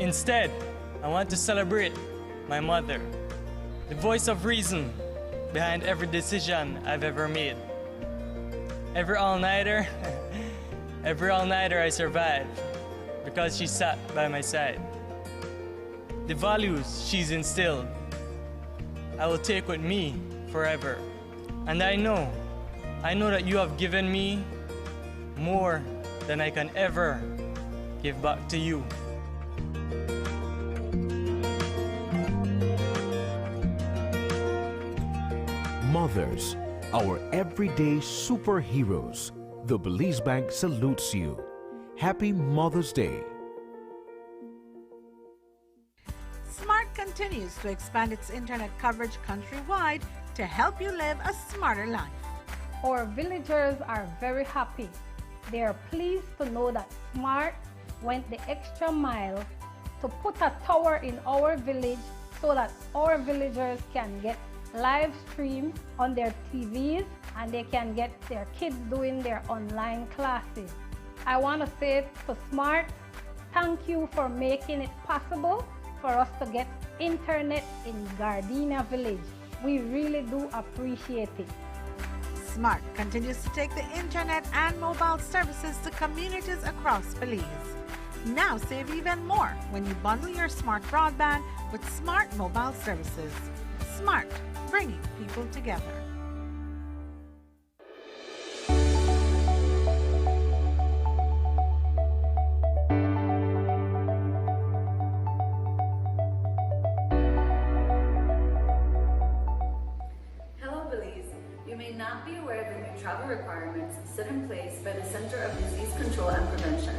Instead, I want to celebrate my mother, the voice of reason behind every decision I've ever made. Every all-nighter I survived because she sat by my side. The values she's instilled, I will take with me forever. And I know that you have given me more than I can ever give back to you. Mothers, our everyday superheroes. The Belize Bank salutes you. Happy Mother's Day. Smart continues to expand its internet coverage countrywide to help you live a smarter life. Our villagers are very happy. They are pleased to know that Smart went the extra mile to put a tower in our village so that our villagers can get live stream on their TVs and they can get their kids doing their online classes. I want to say to SMART, thank you for making it possible for us to get internet in Gardena Village. We really do appreciate it. SMART continues to take the internet and mobile services to communities across Belize. Now save even more when you bundle your smart broadband with SMART mobile services. SMART, bringing people together. Hello Belize. You may not be aware of the new travel requirements set in place by the Center of Disease Control and Prevention.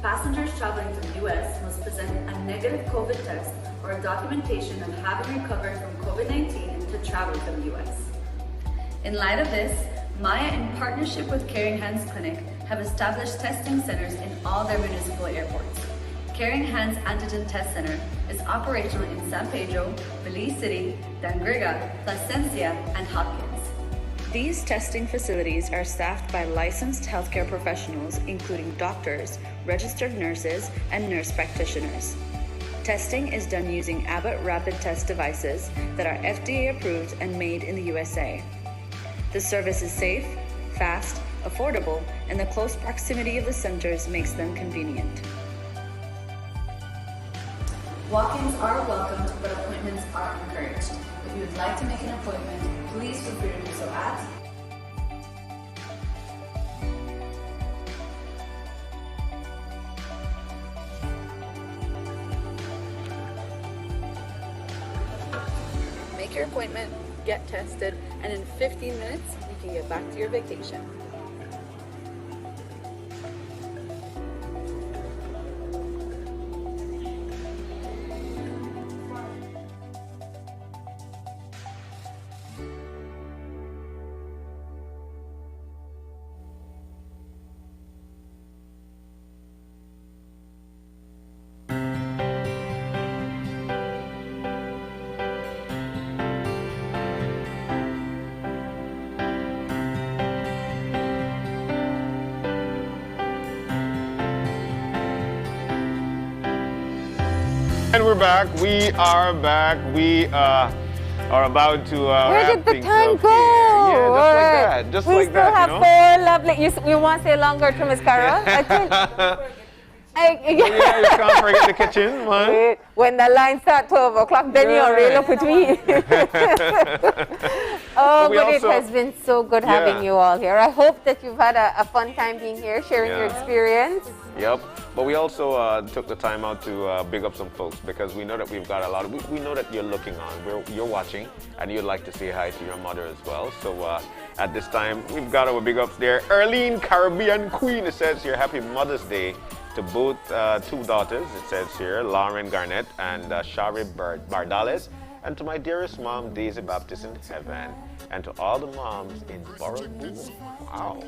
Passengers traveling to the U.S. must present a negative COVID test or a documentation of having recovered from COVID-19 to travel to the U.S. In light of this, Maya, in partnership with Caring Hands Clinic, have established testing centers in all their municipal airports. Caring Hands Antigen Test Center is operational in San Pedro, Belize City, Dangriga, Placencia, and Hopkins. These testing facilities are staffed by licensed healthcare professionals, including doctors, registered nurses, and nurse practitioners. Testing is done using Abbott Rapid Test devices that are FDA approved and made in the USA. The service is safe, fast, affordable, and the close proximity of the centers makes them convenient. Walk-ins are welcomed, but appointments are encouraged. If you would like to make an appointment, please feel free to do so at Make your appointment, get tested, and in 15 minutes, you can get back to your vacation. And we're back. We are back. We are about to Where wrap did the things time up go? here. Yeah, just like that. Just we like still that, have you know? 4 lovely. You want to say longer to Miss Carol? I think. Yeah, you can't forget the kitchen, man. Wait, when the line starts 12 o'clock, then you're real up with me. Oh, we but also- it has been so good having you all here. I hope that you've had a fun time being here, sharing your Yeah. experience. Yep. But we also took the time out to big up some folks because we know that we've got a lot of, we know that you're looking on, you're watching, and you'd like to say hi to your mother as well. So at this time, we've got our big ups there. Erlene Caribbean Queen, it says here, Happy Mother's Day to both 2 daughters, it says here, Lauren Garnett and Shari Bardales, and to my dearest mom, Daisy Baptist in heaven, and to all the moms in Borough. Wow.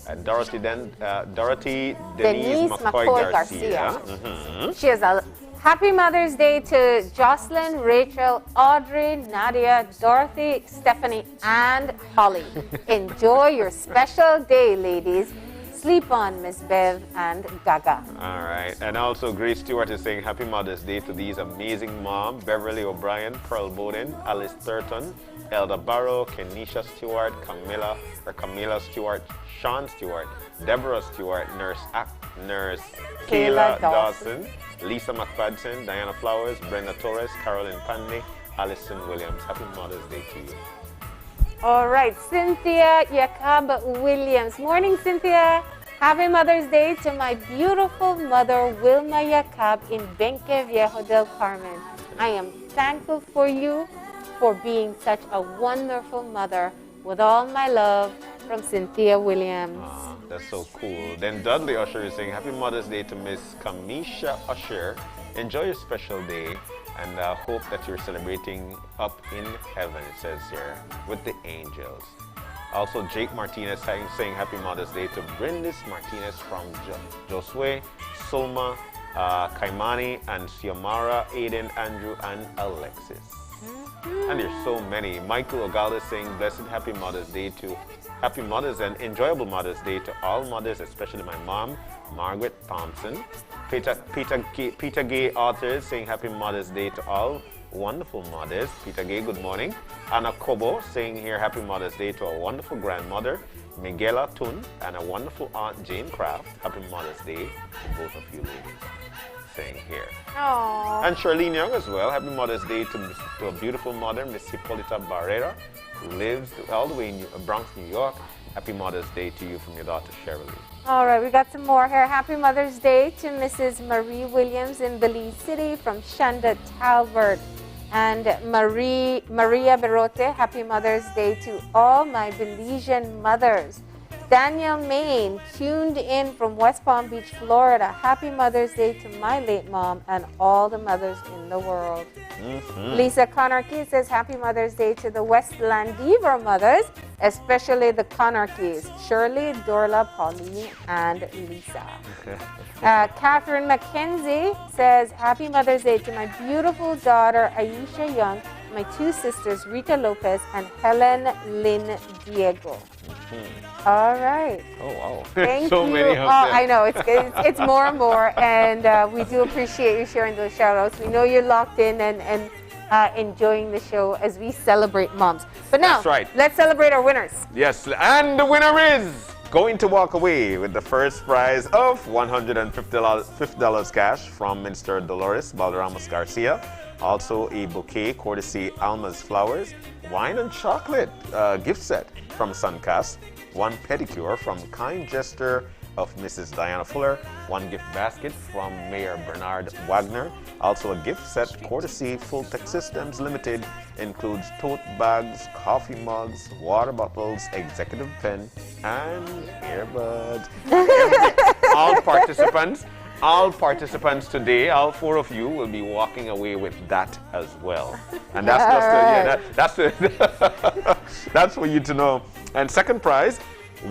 And Dorothy Denise McCoy Garcia. Mhm. She has a happy Mother's Day to Jocelyn, Rachel, Audrey, Nadia, Dorothy, Stephanie, and Holly. Enjoy your special day, ladies. Sleep on, Miss Bev and Gaga. All right. And also Grace Stewart is saying Happy Mother's Day to these amazing moms, Beverly O'Brien, Pearl Bowden, Alice Thurton, Elda Barrow, Kenisha Stewart, Camila Stewart, Sean Stewart, Deborah Stewart, Nurse Kayla Dawson, Lisa McFadden, Diana Flowers, Brenda Torres, Carolyn Pandy, Allison Williams. Happy Mother's Day to you. All right, Cynthia Yakab Williams. Morning, Cynthia. Happy Mother's Day to my beautiful mother, Wilma Yakab, in Benque Viejo del Carmen. I am thankful for you for being such a wonderful mother. With all my love, from Cynthia Williams. That's so cool. Then Dudley Usher is saying Happy Mother's Day to Miss Kamisha Usher. Enjoy your special day and hope that you're celebrating up in heaven, it says here, with the angels. Also, Jake Martinez saying Happy Mother's Day to Brindis Martinez from Josue, Sulma, Kaimani and Xiomara, Aiden, Andrew, and Alexis. And there's so many. Michael Ogalde saying blessed happy Mother's Day to happy Mother's and enjoyable Mother's Day to all mothers, especially my mom, Margaret Thompson. Peter Gay authors saying happy Mother's Day to all wonderful mothers. Peter Gay, good morning. Anna Kobo saying here happy Mother's Day to a wonderful grandmother, Miguela Tun, and a wonderful aunt, Jane Craft. Happy Mother's Day to both of you ladies. Saying here. Aww. And Charlene Young as well. Happy Mother's Day to a beautiful mother, Miss Hippolyta Barrera, who lives all the way in Bronx, New York. Happy Mother's Day to you from your daughter, Cheryl. All right, we got some more here. Happy Mother's Day to Mrs. Marie Williams in Belize City from Shanda Talbert. And Maria Berote, happy Mother's Day to all my Belizean mothers. Daniel Main, tuned in from West Palm Beach, Florida. Happy Mother's Day to my late mom and all the mothers in the world. Lisa Conarchy says happy Mother's Day to the West Landiver mothers, especially the Conarchys, Shirley, Dorla, Pauline, and Lisa. Catherine McKenzie says happy Mother's Day to my beautiful daughter Aisha Young, my two sisters Rita Lopez and Helen Lynn Diego. All right. Oh, wow. Thank so you. many of them. I know, it's more and more, and we do appreciate you sharing those shout-outs. We know you're locked in and enjoying the show as we celebrate moms. But now, That's right. Let's celebrate our winners. Yes, and the winner is going to walk away with the first prize of $150 cash from Minister Dolores Balderramos Garcia. Also a bouquet courtesy Alma's Flowers, wine and chocolate gift set from Suncast, one pedicure from Kind Gesture of Mrs. Diana Fuller, one gift basket from Mayor Bernard Wagner. Also a gift set courtesy Full Tech Systems Limited, includes tote bags, coffee mugs, water bottles, executive pen, and earbuds. All participants today, all four of you, will be walking away with that as well. And that's that's for you to know. And second prize,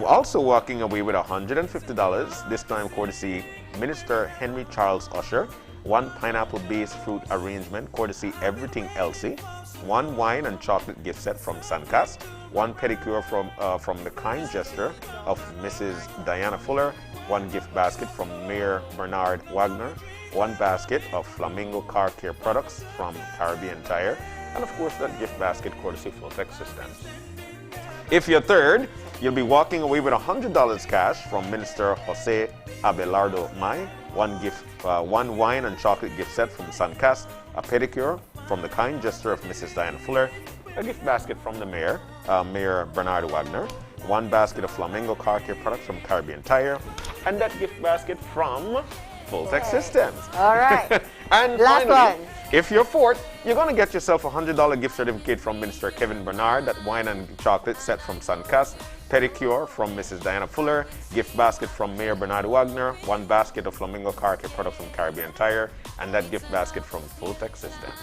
also walking away with $150, this time courtesy Minister Henry Charles Usher, one pineapple-based fruit arrangement courtesy Everything Elsie, one wine and chocolate gift set from Suncast, one pedicure from the Kind Gesture of Mrs. Diana Fuller, one gift basket from Mayor Bernard Wagner, one basket of Flamingo Car Care products from Caribbean Tire, and of course that gift basket courtesy Full Tech Systems. If you're third, you'll be walking away with $100 cash from Minister Jose Abelardo May, one wine and chocolate gift set from Suncast, a pedicure from the Kind Gesture of Mrs. Diana Fuller, a gift basket from the Mayor, Mayor Bernard Wagner, one basket of Flamingo Car Care products from Caribbean Tire, and that gift basket from Full Tech Systems. All right. And Last finally, one. if you're fourth, you're going to get yourself a $100 gift certificate from Minister Kevin Bernard, that wine and chocolate set from Suncast, pedicure from Mrs. Diana Fuller, gift basket from Mayor Bernard Wagner, one basket of Flamingo Car Care products from Caribbean Tire, and that gift basket from Full Tech Systems.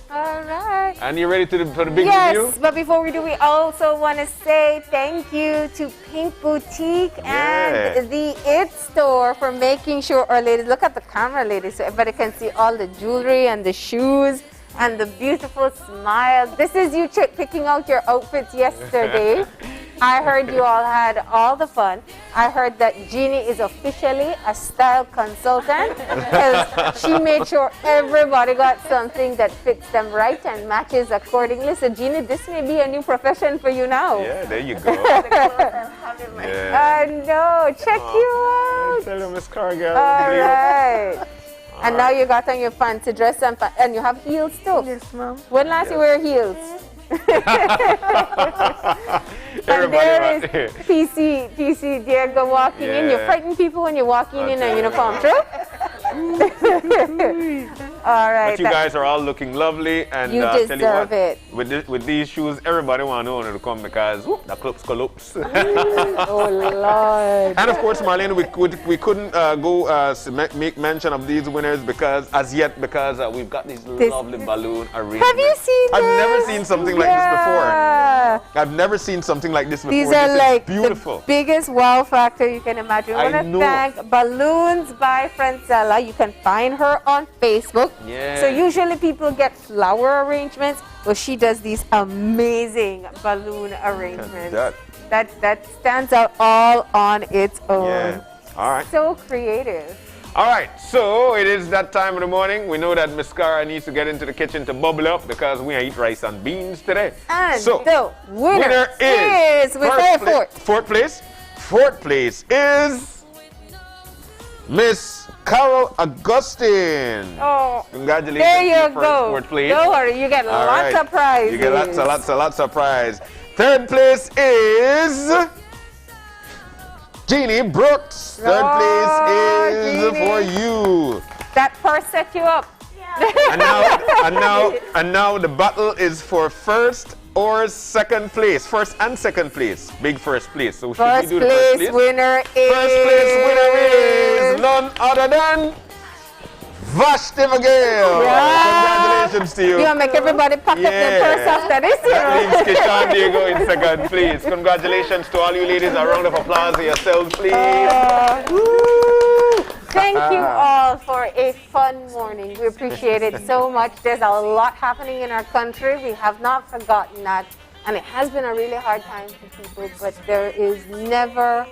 All right. And you ready for the big yes, review? But before we do, we also want to say thank you to Pink Boutique and the It Store for making sure our ladies, look at the camera, ladies, so everybody can see all the jewelry and the shoes and the beautiful smiles. This is you picking out your outfits yesterday. I heard you all had all the fun. I heard that Jeannie is officially a style consultant because she made sure everybody got something that fits them right and matches accordingly. So Jeannie, this may be a new profession for you now. Yeah, there you go. I know. Check you out. Tell you, Miss Cargill. All right. And now you got on your fancy dress and you have heels too. Yes, ma'am. When last you wear heels? And there is PC Diego walking in. You frighten people when you're walking in a uniform, true? All right. But you guys are all looking lovely, and You tell you deserve what, it. with these shoes, everybody want to know to come because whoop, the club's collapse. Oh Lord. And of course, Marlene, we couldn't make mention of these winners because we've got these lovely balloon arrangements. Have you seen I've this? never seen something like this before. I've never seen something like this before. These are this like is beautiful. the biggest wow factor you can imagine. I I want to know. thank Balloons by Francella. You can find her on Facebook. Yeah. So usually people get flower arrangements, but she does these amazing balloon arrangements. That stands out all on its own. Yeah. All right. So creative. All right, so it is that time of the morning. We know that Miss Cara needs to get into the kitchen to bubble up because we eat rice and beans today. And so, the winner is with fourth place. Fourth place is Miss Carol Augustine. Oh, congratulations! there you for go. Fourth place. Don't worry, you get All lots right. of prizes. You get lots of prize. Third place is Jeannie Brooks. Third place is for you. That purse set you up. And now the battle is for first or second place. First and second place. Big first place. So should we do the first place? Winner is... First place winner is none other than Vashti McGill. Congratulations to you. You'll make everybody pack up their purse after this, you That know. leaves Kishan Diego in second, please. Congratulations to all you ladies. A round of applause for yourselves, please. Thank you all for a fun morning. We appreciate it so much. There's a lot happening in our country. We have not forgotten that. And it has been a really hard time for people, but it is never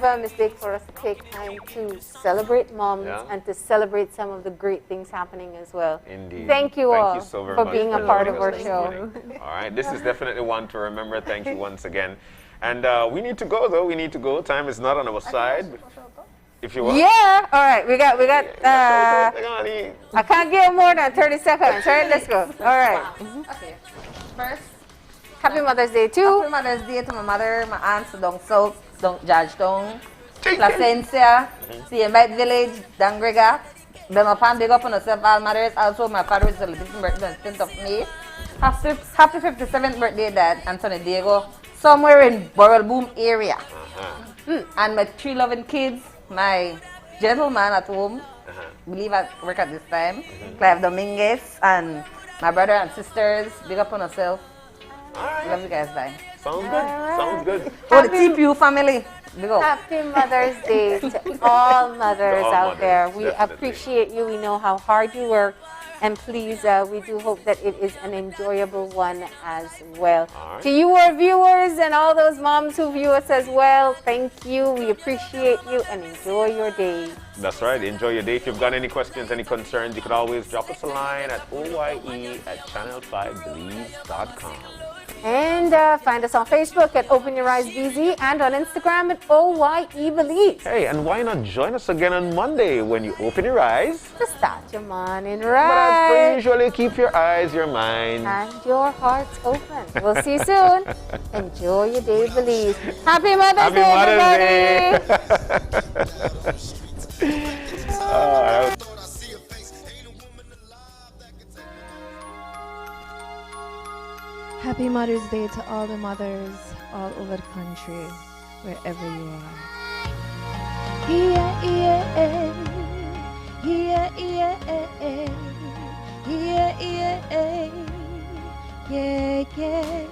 a mistake for us to take time to celebrate moms and to celebrate some of the great things happening as well. Indeed. Thank you all so very for much being a for part of joining our us this show. morning. All right, this is definitely one to remember. Thank you once again. And we need to go, though. We need to go. Time is not on our side. If you want. Yeah. All right. We got. I can't give more than 30 seconds. All right. Let's go. All right. Okay. First, Happy Mother's Day too. Happy Mother's Day to my mother, my aunts down south, down Georgetown, Placencia, CMBite Village, Dangrega. Then my fan big up on yourself, all mothers. Also, my father is celebrating birthday on 10th of May. Happy 57th birthday, Dad, Anthony Diego, somewhere in Boral Boom area. And my 3 loving kids, my gentleman at home, believe I work at this time, Clive Dominguez, and my brother and sisters, big up on yourself. Love you guys, bye. Sounds good. Sounds good. Oh, the TPU family. Big up. Happy Mother's Day to all mothers To all out mothers, there. We definitely. appreciate you. We know how hard you work. And please, we do hope that it is an enjoyable one as well. All right. To you, our viewers, and all those moms who view us as well, thank you. We appreciate you and enjoy your day. That's right. Enjoy your day. If you've got any questions, any concerns, you can always drop us a line at oye@channel5believe.com. And find us on Facebook at Open Your Eyes BZ and on Instagram at OYE Believe. Hey, and why not join us again on Monday when you open your eyes? To start your morning But as per right. usually, keep your eyes, your mind. And your hearts open. We'll see you soon. Enjoy your day, Believe. Happy Mother's Happy Day, Mother's everybody. Happy Mother's Day to all the mothers all over the country, wherever you are. Yeah, yeah, yeah, yeah, yeah, yeah, yeah.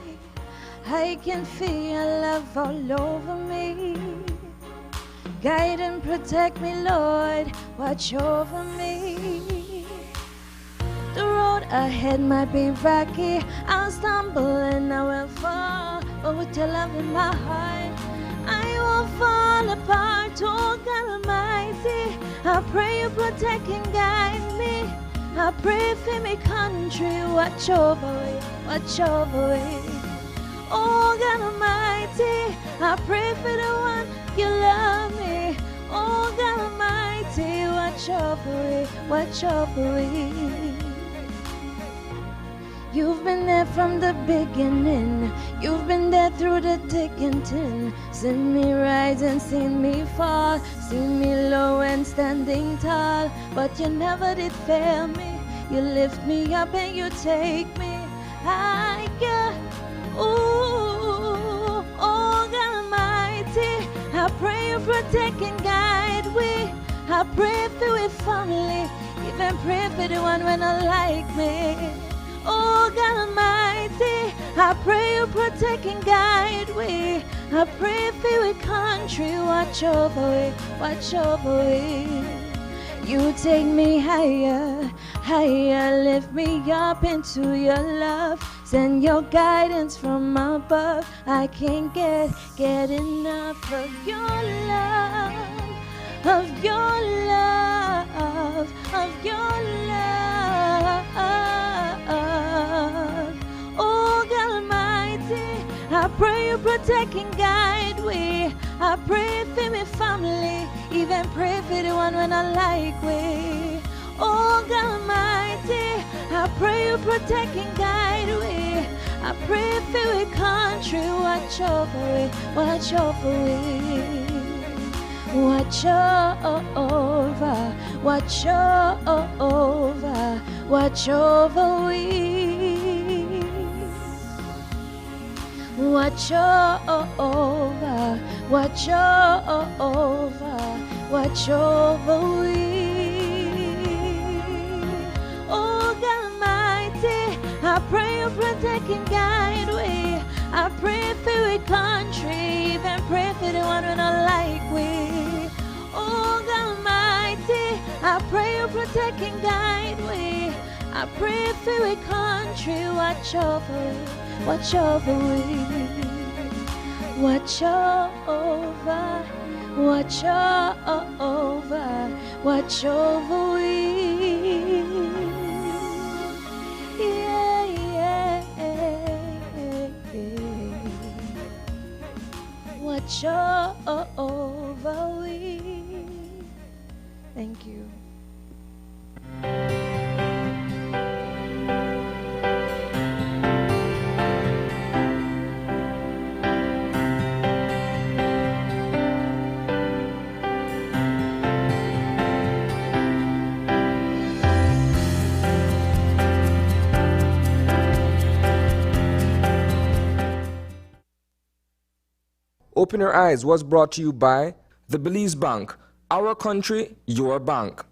I can feel love all over me. Guide and protect me, Lord. Watch over me. The road ahead might be rocky. I'll stumble and I will fall. But with your love in my heart, I won't fall apart. Oh God Almighty, I pray you protect and guide me. I pray for my country. Watch over it, watch over it. Oh God Almighty, I pray for the one you love me. Oh God Almighty, watch over it, watch over it. You've been there from the beginning. You've been there through the thick and thin. Seen me rise and seen me fall. Seen me low and standing tall. But you never did fail me. You lift me up and you take me higher. Ooh, oh God Almighty, I pray you protect and guide we. I pray for we family, even pray for the one when I like me. Oh God Almighty, I pray you protect and guide we. I pray for we country, watch over we, watch over we. You take me higher, higher, lift me up into your love. Send your guidance from above. I can't get enough of your love, of your love, of your love. Oh God Almighty, I pray you protect and guide we. I pray for my family, even pray for the one when I like we. Oh God Almighty, I pray you protect and guide we. I pray for we country, watch over we, watch over we. Watch over, watch over, watch over we. Watch over, watch over, watch over we. Oh God Almighty, I pray you protect and guide we. I pray for we country, even pray for the one who don't like we. Oh God Almighty, I pray you protect and guide we. I pray for we country, watch over, watch over we. Watch over, watch over, watch over we. Yeah, yeah, yeah. Watch over we. Thank you. Open Your Eyes was brought to you by the Belize Bank. Our country, your bank.